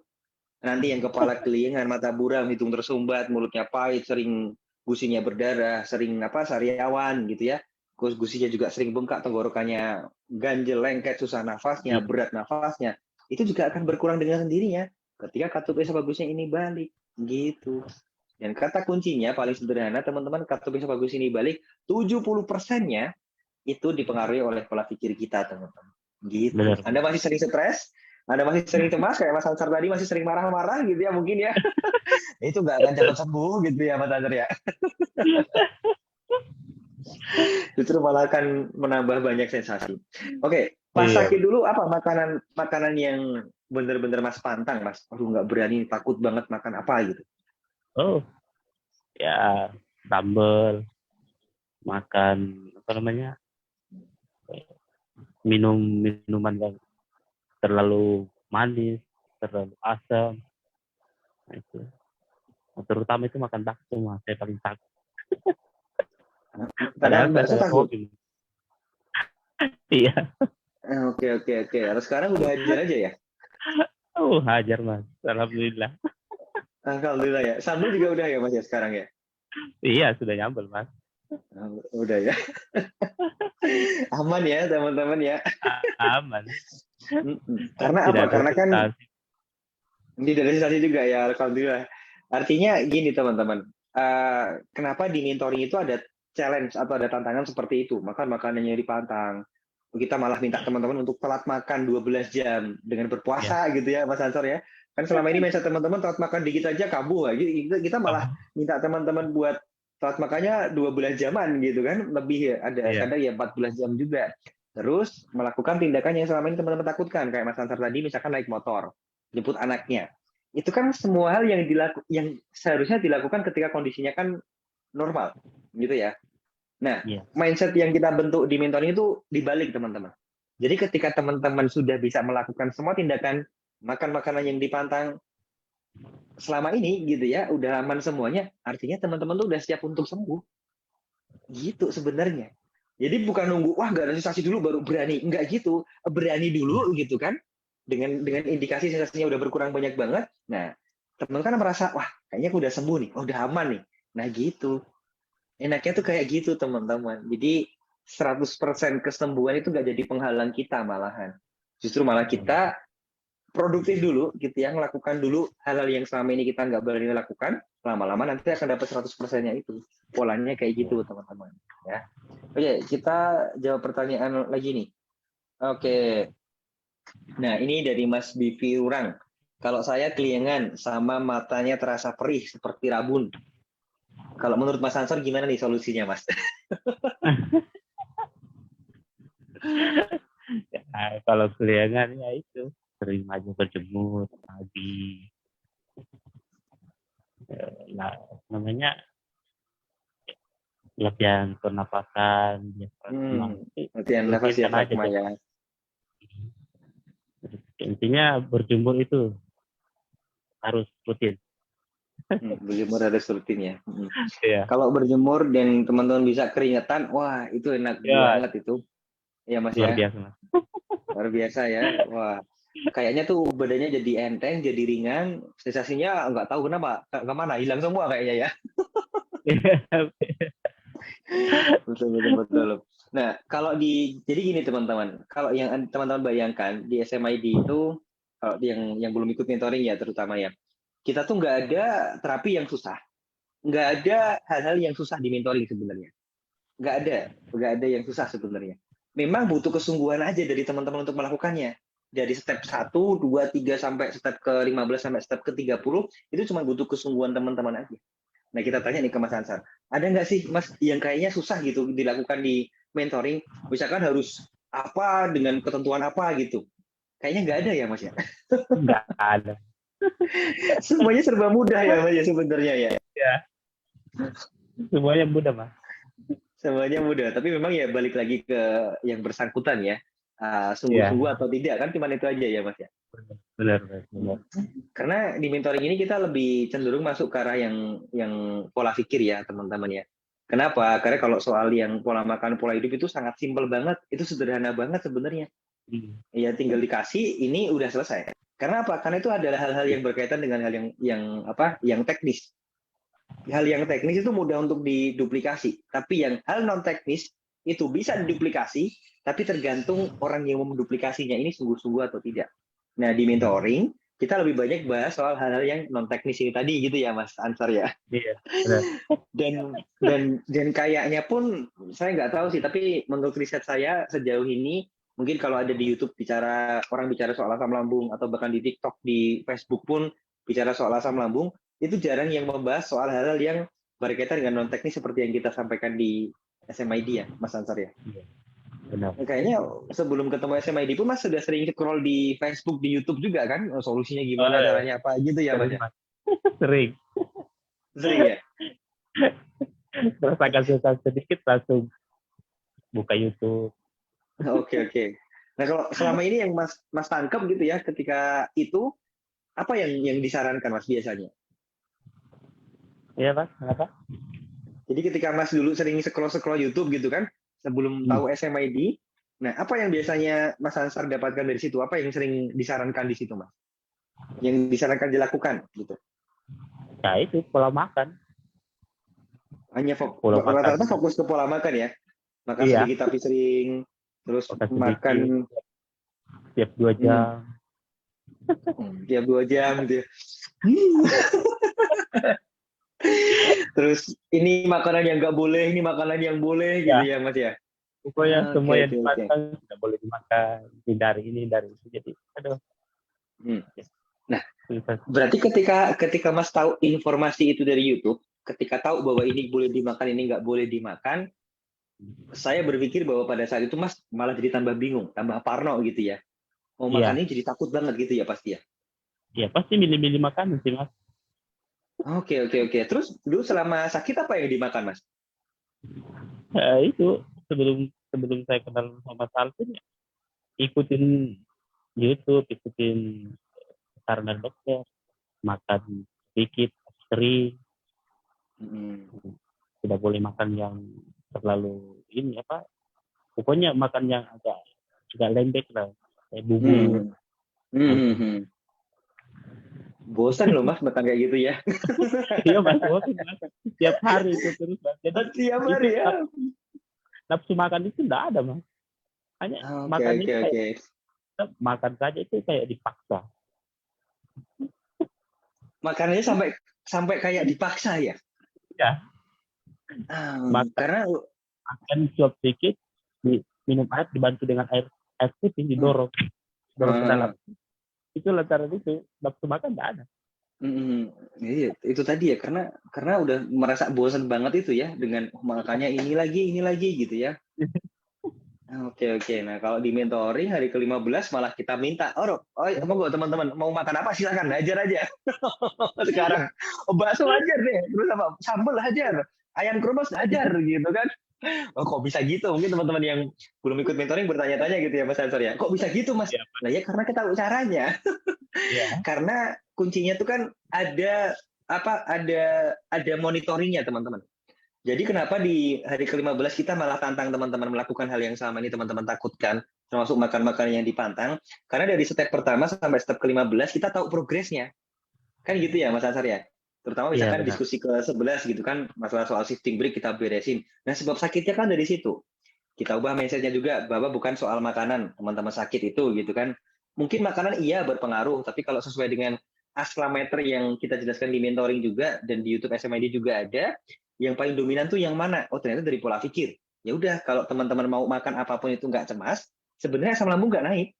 Nanti yang kepala keliengan, mata buram, hidung tersumbat, mulutnya pahit, sering gusinya berdarah, sering sariawan gitu ya. Terus gusinya juga sering bengkak, tenggorokannya ganjel, lengket, susah nafasnya, berat nafasnya. Itu juga akan berkurang dengan sendirinya ketika katup esophagus ini balik gitu. Dan kata kuncinya paling sederhana teman-teman, katup esophagus ini balik 70%-nya itu dipengaruhi oleh pola pikir kita teman-teman. Gitu. Benar. Anda masih sering stres, Anda masih sering cemas kayak Mas Ansar tadi, masih sering marah-marah gitu ya mungkin ya. Itu nggak akan cepat sembuh gitu ya Mas Ansar ya. Justru malah akan menambah banyak sensasi. Oke, pas sakit dulu apa makanan yang bener-bener Mas pantang Mas? Aduh nggak berani, takut banget makan apa gitu. Oh, ya sambal, makan apa namanya, minuman yang terlalu manis, terlalu asam. Nah, itu. Terutama itu makan bakso Mas, saya paling takut. Padahal bakso takut. Iya. Oke. Harus sekarang udah hajar aja ya? Oh, hajar Mas. Alhamdulillah. Alhamdulillah ya. Sambal juga udah ya Mas ya sekarang ya? Iya, sudah nyambel Mas. Udah ya. Aman ya teman-teman ya. Aman. Karena apa? Karena kan tidak ada sensasi juga ya. Alhamdulillah. Artinya gini teman-teman. Kenapa di mentoring itu ada challenge atau ada tantangan seperti itu? Makanannya dipantang. Kita malah minta teman-teman untuk telat makan 12 jam dengan berpuasa gitu ya Mas Ansor ya. Kan selama ini mindset teman-teman telat makan dikit aja kambuh. Kita malah minta teman-teman buat telat makannya 12 jaman gitu kan. Lebih ya, ada kadang ya 14 jam juga. Terus melakukan tindakan yang selama ini teman-teman takutkan. Kayak Mas Ansor tadi misalkan naik motor, jemput anaknya. Itu kan semua hal yang seharusnya dilakukan ketika kondisinya kan normal gitu ya. Nah, mindset yang kita bentuk di mentoring itu dibalik teman-teman. Jadi ketika teman-teman sudah bisa melakukan semua tindakan makan makanan yang dipantang selama ini gitu ya, udah aman semuanya, artinya teman-teman tuh udah siap untuk sembuh. Gitu sebenarnya. Jadi bukan nunggu wah nggak ada sensasi dulu baru berani, enggak gitu. Berani dulu gitu kan. Dengan indikasi sensasinya udah berkurang banyak banget. Nah, teman-teman kan merasa wah kayaknya aku udah sembuh nih, udah aman nih. Nah, gitu. Enaknya tuh kayak gitu teman-teman. Jadi 100% kesembuhan itu nggak jadi penghalang kita malahan. Justru malah kita produktif dulu gitu ya, melakukan dulu hal-hal yang selama ini kita nggak berani lakukan, lama-lama nanti akan dapat 100%-nya itu. Polanya kayak gitu teman-teman. Ya. Oke, kita jawab pertanyaan lagi nih. Oke. Nah ini dari Mas Bivi Urang. Kalau saya keliengan sama matanya terasa perih seperti rabun. Kalau menurut Mas Ansor gimana nih solusinya, Mas? Ya, kalau keliangan ya itu sering aja berjemur pagi. Nah, namanya latihan pernapasan. Latihan nafas ya, ya. Intinya berjemur itu harus rutin. Berjemur harus rutin ya. Yeah. Kalau berjemur dan teman-teman bisa keringetan, wah itu enak banget itu. Ya Mas luar ya. Biasa, Mas. Luar biasa ya. Wah. kayaknya tuh badannya jadi enteng, jadi ringan, sensasinya nggak tahu kenapa kemana, hilang semua kayaknya ya. Betul. Nah, jadi gini teman-teman, kalau yang teman-teman bayangkan di SMID itu, kalau yang belum ikut mentoring ya terutama ya, kita tuh nggak ada terapi yang susah, nggak ada hal-hal yang susah di mentoring sebenarnya, nggak ada yang susah sebenarnya. Memang butuh kesungguhan aja dari teman-teman untuk melakukannya. Dari step 1, 2, 3 sampai step ke-15 sampai step ke-30 itu cuma butuh kesungguhan teman-teman aja. Nah, kita tanya nih ke Mas Ansar, ada nggak sih Mas yang kayaknya susah gitu dilakukan di mentoring? Misalkan harus apa dengan ketentuan apa gitu? Kayaknya nggak ada ya Mas ya? Nggak ada. Semuanya serba mudah ya Mas ya sebenarnya ya? Ya. Semuanya mudah, Mas. Semuanya mudah, tapi memang ya balik lagi ke yang bersangkutan ya. Sungguh-sungguh atau tidak kan cuma itu aja ya Mas ya? Benar. Karena di mentoring ini kita lebih cenderung masuk ke arah yang pola pikir ya teman-teman ya. Kenapa? Karena kalau soal yang pola makan, pola hidup itu sangat simpel banget, itu sederhana banget sebenarnya. Ya tinggal dikasih, ini udah selesai. Karena apa? Karena itu adalah hal-hal yang berkaitan dengan hal yang teknis. Hal yang teknis itu mudah untuk diduplikasi, tapi yang hal non teknis itu bisa diduplikasi, tapi tergantung orang yang mau menduplikasinya ini sungguh-sungguh atau tidak. Nah, di mentoring kita lebih banyak bahas soal hal-hal yang non teknis ini tadi gitu ya Mas Ansar ya. Iya. Dan kayaknya pun saya nggak tahu sih, tapi menurut riset saya sejauh ini mungkin kalau ada di YouTube orang bicara soal asam lambung atau bahkan di TikTok, di Facebook pun bicara soal asam lambung, itu jarang yang membahas soal hal-hal yang berkaitan dengan non teknis seperti yang kita sampaikan di SMID ya Mas Ansar ya. Benar. Kayaknya sebelum ketemu SMID pun Mas sudah sering scroll di Facebook, di YouTube juga kan, solusinya gimana, caranya apa gitu ya Mas ya? Sering ya? Merasakan susah sedikit langsung buka YouTube. Oke. Nah, kalau selama ini yang Mas tangkap gitu ya, ketika itu apa yang disarankan Mas biasanya? Iya, Mas, kenapa? Jadi ketika Mas dulu sering scroll YouTube gitu kan, sebelum tahu SMID, nah apa yang biasanya Mas Ansar dapatkan dari situ? Apa yang sering disarankan di situ, Mas? Yang disarankan dilakukan gitu? Ya itu pola makan. Hanya rata-rata fokus ke pola makan ya? Makan sedikit tapi sering, terus makan tiap 2 jam. Tiap 2 jam gitu. Terus ini makanan yang nggak boleh, ini makanan yang boleh gitu ya Mas ya? Pokoknya semua yang dimakan tidak boleh dimakan, hindari ini, hindari itu. Jadi, aduh. Nah, berarti ketika Mas tahu informasi itu dari YouTube, ketika tahu bahwa ini boleh dimakan, ini nggak boleh dimakan, saya berpikir bahwa pada saat itu Mas malah jadi tambah bingung, tambah parno gitu ya. Mau makan ini jadi takut banget gitu ya pasti ya? Iya, pasti milih-milih makanan sih Mas. Oke. Terus dulu selama sakit apa yang dimakan Mas? Itu sebelum saya kenal sama Salvin, ikutin YouTube, ikutin saran dokter, makan sedikit, sering. Tidak boleh makan yang terlalu ini apa? Pokoknya makan yang agak lembek lah, kayak bubur. Bosan loh Mas makan kayak gitu ya? Iya Mas, bosan Mas. Tiap hari itu terus Mas. Jadi tiap hari ya? Nafsu makan itu enggak ada Mas. Hanya makan itu kayak makan saja itu kayak dipaksa. Makannya sampai kayak dipaksa ya? Ya. Karena makan suap sedikit, minum air dibantu dengan air putih didorong ke dalam. Itu lantaran itu nafsu makan nggak ada. Iya, itu tadi ya karena udah merasa bosan banget itu ya dengan makannya ini lagi gitu ya. Oke. Nah, kalau di mentoring hari ke-15 malah kita minta, monggo teman-teman mau makan apa silakan hajar aja. Sekarang bakso hajar deh, terus apa sambal hajar, ayam kremes hajar gitu kan. Kok bisa gitu? Mungkin teman-teman yang belum ikut mentoring bertanya-tanya gitu ya Mas Ansar ya. Kok bisa gitu Mas? Nah ya karena kita tahu caranya. Karena kuncinya tuh kan ada monitoringnya teman-teman. Jadi kenapa di hari ke-15 kita malah tantang teman-teman melakukan hal yang sama ini teman-teman takutkan termasuk makan-makanan yang dipantang, karena dari step pertama sampai step ke-15 kita tahu progresnya. Kan gitu ya Mas Ansar ya? Terutama Iya, misalkan benar. diskusi ke-11 gitu kan, masalah soal shifting break kita beresin. Nah, sebab sakitnya kan dari situ. Kita ubah mindset-nya juga, bahwa bukan soal makanan, teman-teman sakit itu gitu kan. Mungkin makanan iya berpengaruh, tapi kalau sesuai dengan aslameter yang kita jelaskan di mentoring juga, dan di YouTube SMID juga ada, yang paling dominan tuh yang mana? Oh, ternyata dari pola pikir. Ya udah, kalau teman-teman mau makan apapun itu nggak cemas, sebenarnya asam lambung nggak naik.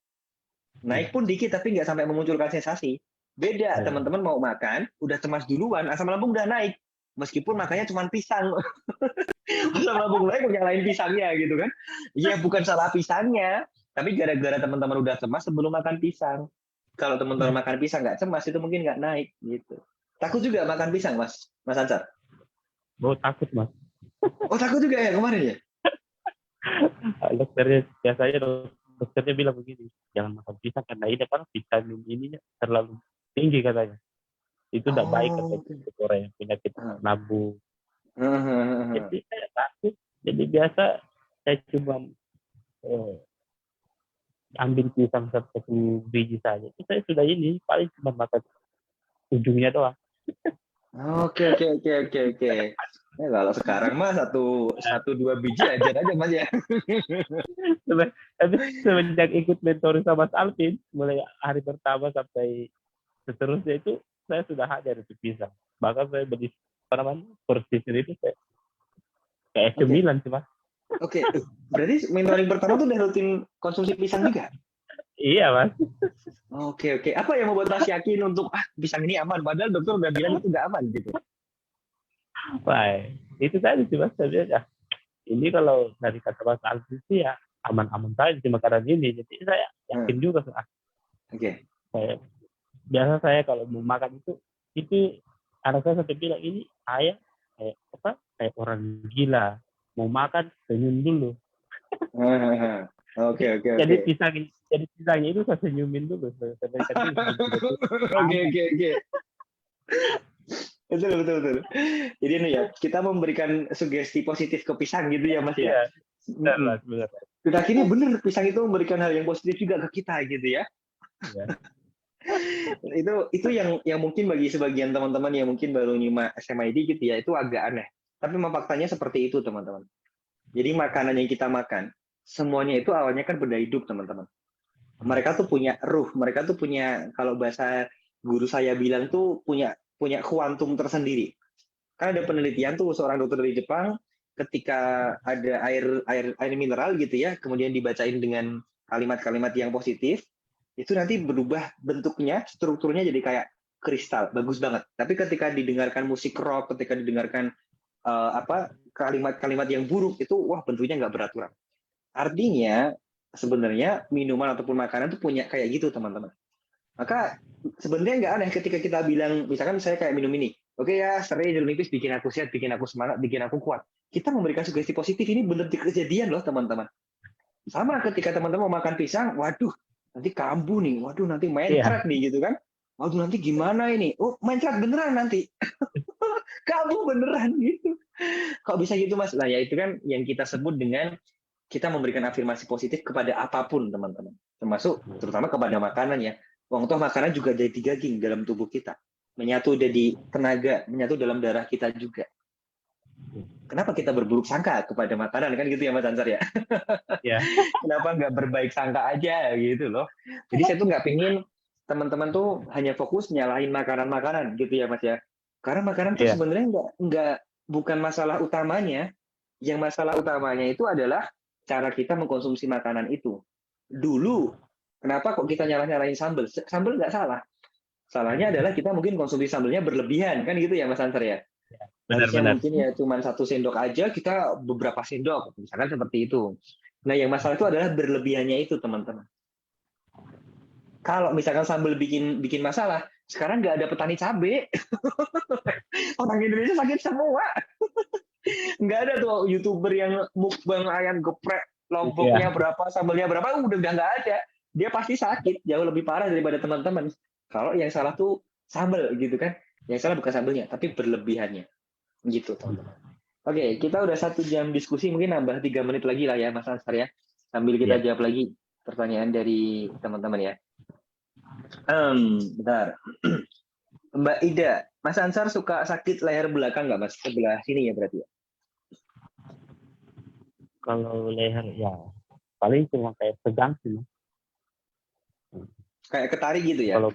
Naik pun dikit, tapi nggak sampai memunculkan sensasi. Beda, Ya. teman-teman mau makan, udah cemas duluan, asam lambung udah naik. Meskipun makannya cuma pisang. Asam lambung naik, nyalain pisangnya gitu kan. Iya, bukan salah pisangnya. Tapi gara-gara teman-teman udah cemas sebelum makan pisang. Kalau teman-teman makan pisang nggak cemas, itu mungkin nggak naik. Gitu. Takut juga makan pisang, Mas Ansar? Oh, takut, Mas. Oh, takut juga ya kemarin ya? Dokternya, biasanya dokternya bilang begini, jangan makan pisang karena ini kan vitamin ininya terlalu tinggi katanya. Itu tidak baik Oh, untuk orang yang penyakit lambung. oke. Jadi saya takut. Jadi biasa saya cuma ambil pisang satu biji saja. Itu saya sudah ini paling cuma makan ujungnya doang. Oke. Ya, kalau sekarang mah satu dua biji aja Mas ya. Tapi semenjak ikut mentoring sama Mas Alvin, mulai hari pertama sampai seterusnya itu saya sudah hajar itu pisang. Bahkan saya beli persisir itu saya kayak cemilan sih, Mas. Oke. Berarti mentoring pertama tuh udah rutin konsumsi pisang juga? Iya, Mas. Oke. Apa yang membuat Mas yakin untuk pisang ini aman? Padahal dokter udah bilang itu nggak aman gitu. Wah, itu tadi sih, Mas. Saya bilang, ini kalau dari kata Mas Alvin sih ya aman-aman saja di makanan ini. Jadi saya yakin juga. Oke. Biasa saya kalau mau makan itu anak saya sampai bilang ini ayah kayak orang gila mau makan senyum dulu. Oke. Jadi pisangnya itu saya senyumin dulu. Oke. Betul. Jadi ini ya, kita memberikan sugesti positif ke pisang gitu ya Mas ya. Benar. Dan akhirnya benar, pisang itu memberikan hal yang positif juga ke kita gitu ya. itu yang mungkin bagi sebagian teman-teman yang mungkin baru nyimak SMID gitu ya, itu agak aneh. Tapi memang faktanya seperti itu teman-teman. Jadi makanan yang kita makan, semuanya itu awalnya kan benda hidup teman-teman. Mereka tuh punya ruh, mereka tuh punya, kalau bahasa guru saya bilang tuh punya kuantum tersendiri. Kan ada penelitian tuh seorang dokter dari Jepang, ketika ada air mineral gitu ya, kemudian dibacain dengan kalimat-kalimat yang positif, itu nanti berubah bentuknya, strukturnya jadi kayak kristal, bagus banget. Tapi ketika didengarkan musik rock, ketika didengarkan kalimat-kalimat yang buruk, itu wah bentuknya nggak beraturan. Artinya sebenarnya minuman ataupun makanan itu punya kayak gitu teman-teman. Maka sebenarnya nggak aneh ketika kita bilang, misalkan saya kayak minum ini, oke ya, serai jeruk nipis bikin aku sehat, bikin aku semangat, bikin aku kuat. Kita memberikan sugesti positif, ini benar kejadian loh teman-teman. Sama ketika teman-teman mau makan pisang, waduh, nanti kambuh nih, waduh nanti mencret nih gitu kan. Waduh nanti gimana ini? Oh mencret beneran nanti. Kambuh beneran gitu. Kok bisa gitu Mas? Nah ya itu kan yang kita sebut dengan kita memberikan afirmasi positif kepada apapun teman-teman. Termasuk terutama kepada makanan ya. Wong toh makanan juga jadi daging dalam tubuh kita. Menyatu jadi tenaga, menyatu dalam darah kita juga. Kenapa kita berburuk sangka kepada makanan kan gitu ya Mas Ansar ya? Ya. Kenapa nggak berbaik sangka aja gitu loh? Jadi saya tuh nggak pingin teman-teman tuh hanya fokus nyalahin makanan-makanan gitu ya Mas ya. Karena makanan tuh sebenarnya bukan masalah utamanya. Yang masalah utamanya itu adalah cara kita mengkonsumsi makanan itu. Dulu kenapa kok kita nyalahin sambal? Sambal nggak salah. Salahnya adalah kita mungkin konsumsi sambalnya berlebihan kan gitu ya Mas Ansar ya. Harusnya mungkin ya cuma 1 sendok aja, kita beberapa sendok, misalkan seperti itu. Nah, yang masalah itu adalah berlebihannya itu, teman-teman. Kalau misalkan sambal bikin masalah, sekarang nggak ada petani cabai. Orang Indonesia sakit semua. Nggak ada tuh YouTuber yang mukbang ayam geprek, lomboknya berapa, sambalnya berapa, udah nggak ada. Dia pasti sakit, jauh lebih parah daripada teman-teman. Kalau yang salah tuh sambal gitu kan. Yang salah bukan sambalnya, tapi berlebihannya. Gitu teman-teman. Oke, kita udah 1 jam diskusi, mungkin nambah 3 menit lagi lah ya Mas Ansar ya, sambil kita jawab lagi. pertanyaan dari teman-teman ya. Bentar. Mbak Ida, Mas Ansar suka sakit leher belakang nggak Mas? Sebelah sini ya berarti ya? Kalau leher ya paling cuma kayak tegang sih, Mas. Kayak ketari gitu ya? Kalau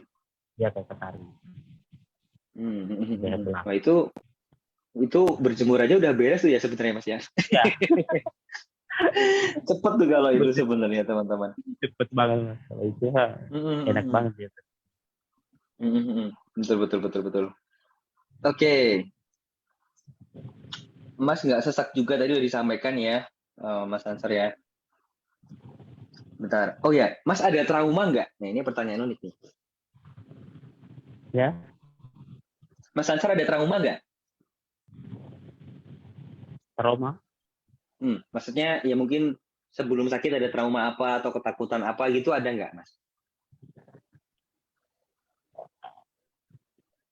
dia kayak ketarik. Leher belakang. Wah itu berjemur aja udah beres tuh ya sebenarnya Mas ya? Ya, Cepet tuh kalau itu sebenarnya teman-teman. cepet banget Mas. Kalau itu ya, enak banget ya. Betul. Oke. Mas nggak sesak juga tadi udah disampaikan ya, Mas Ansar ya. Bentar. Oh ya, Mas ada trauma nggak? Nah ini pertanyaan unik nih. Ya, Mas Ansar ada trauma nggak? trauma. Maksudnya ya mungkin sebelum sakit ada trauma apa atau ketakutan apa gitu ada nggak, Mas?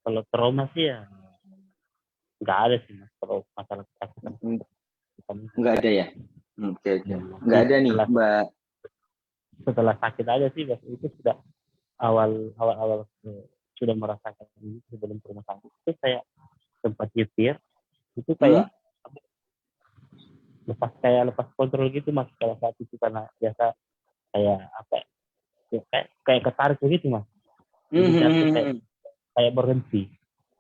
Kalau trauma sih ya nggak ada sih Mas. Kalau masalah ketakutan. Nggak ada ya? Oke. Ya, Nggak ada nih, Mbak. Setelah sakit aja sih, Mas. Itu sudah awal sudah merasakan ini sebelum ke rumah sakit. Itu saya sempat nyetir, itu kayak lepas kontrol gitu Mas. Kalau saat itu karena biasa kayak apa ya, kayak ketarik begitu Mas. Jadi kayak berhenti.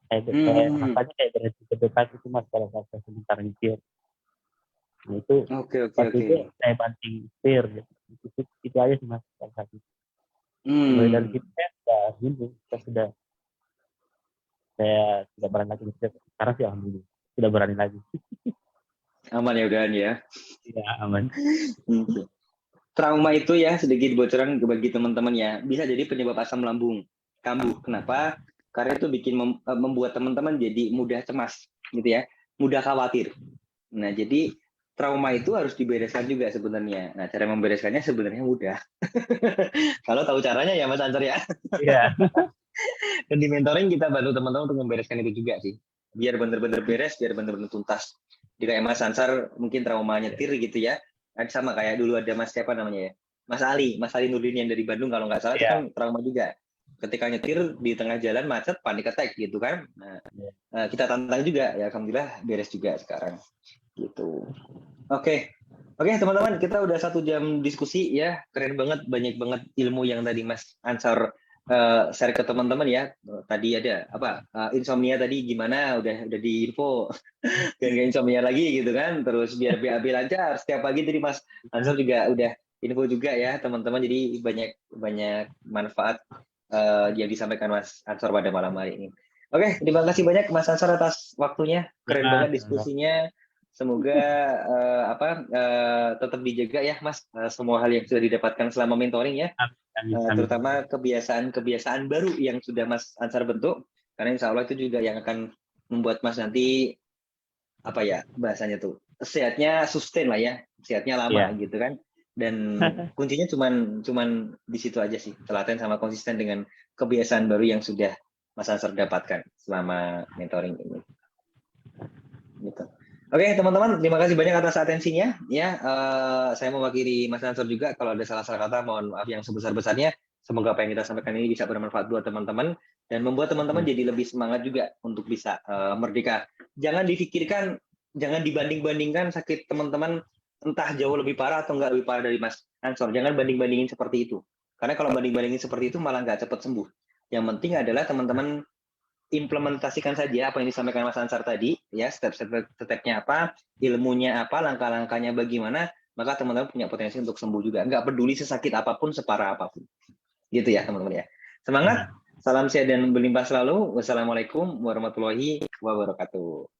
Kayak rasanya kayak berhenti terdekat itu Mas kalau saya sebentar nyetir. Nah, itu itu saya banting setir gitu. Itu aja sih Mas kalau saat itu. Mulai dari situ saya sudah berani lagi nyetir. Sekarang sih alhamdulillah sudah berani lagi. Aman ya udahan ya. Iya aman. Trauma itu ya sedikit bocoran bagi teman-teman ya, bisa jadi penyebab asam lambung kambuh. Kenapa? Karena itu bikin membuat teman-teman jadi mudah cemas gitu ya, mudah khawatir. Nah jadi trauma itu harus dibereskan juga sebenarnya. Nah cara membereskannya sebenarnya mudah. Kalau tahu caranya ya Mas Ansar ya. Iya. Dan di mentoring kita bantu teman-teman untuk membereskan itu juga sih, biar benar-benar beres, biar benar-benar tuntas. Jadi kayak Mas Ansar mungkin trauma nyetir gitu ya, sama kayak dulu ada Mas siapa namanya ya, Mas Ali Nurdin yang dari Bandung kalau nggak salah, itu kan trauma juga. Ketika nyetir di tengah jalan macet, panic attack gitu kan. Nah, kita tantang juga, ya alhamdulillah beres juga sekarang. Gitu. Oke, teman-teman, kita udah 1 jam diskusi ya, keren banget, banyak banget ilmu yang tadi Mas Ansar share ke teman-teman ya. Tadi ada insomnia tadi gimana, udah diinfo biar nggak insomnia lagi gitu kan. Terus biar BAB lancar setiap pagi tadi Mas Ansar juga udah info juga ya teman-teman. Jadi banyak manfaat yang disampaikan Mas Ansar pada malam hari ini. Oke, terima kasih banyak Mas Ansar atas waktunya. Keren banget diskusinya. Semoga tetap dijaga ya Mas, semua hal yang sudah didapatkan selama mentoring ya. Terutama kebiasaan baru yang sudah Mas Ansar bentuk, karena insya Allah itu juga yang akan membuat Mas nanti bahasanya tuh sehatnya sustain lah ya, sehatnya lama gitu kan. Dan kuncinya cuman di situ aja sih, telaten sama konsisten dengan kebiasaan baru yang sudah Mas Ansar dapatkan selama mentoring ini. Gitu. Oke teman-teman, terima kasih banyak atas atensinya ya. Saya mewakili Mas Ansar juga, kalau ada salah-salah kata mohon maaf yang sebesar-besarnya. Semoga apa yang kita sampaikan ini bisa bermanfaat buat teman-teman dan membuat teman-teman jadi lebih semangat juga untuk bisa merdeka. Jangan dibanding-bandingkan sakit teman-teman entah jauh lebih parah atau nggak lebih parah dari Mas Ansar. Jangan banding-bandingin seperti itu. Karena kalau banding-bandingin seperti itu malah nggak cepat sembuh. Yang penting adalah teman-teman implementasikan saja apa yang disampaikan Mas Ansar tadi, ya step-stepnya apa, ilmunya apa, langkah-langkahnya bagaimana, maka teman-teman punya potensi untuk sembuh juga. Nggak peduli sesakit apapun, separah apapun. Gitu ya teman-teman ya. Semangat, salam sehat dan berlimpah selalu. Wassalamualaikum warahmatullahi wabarakatuh.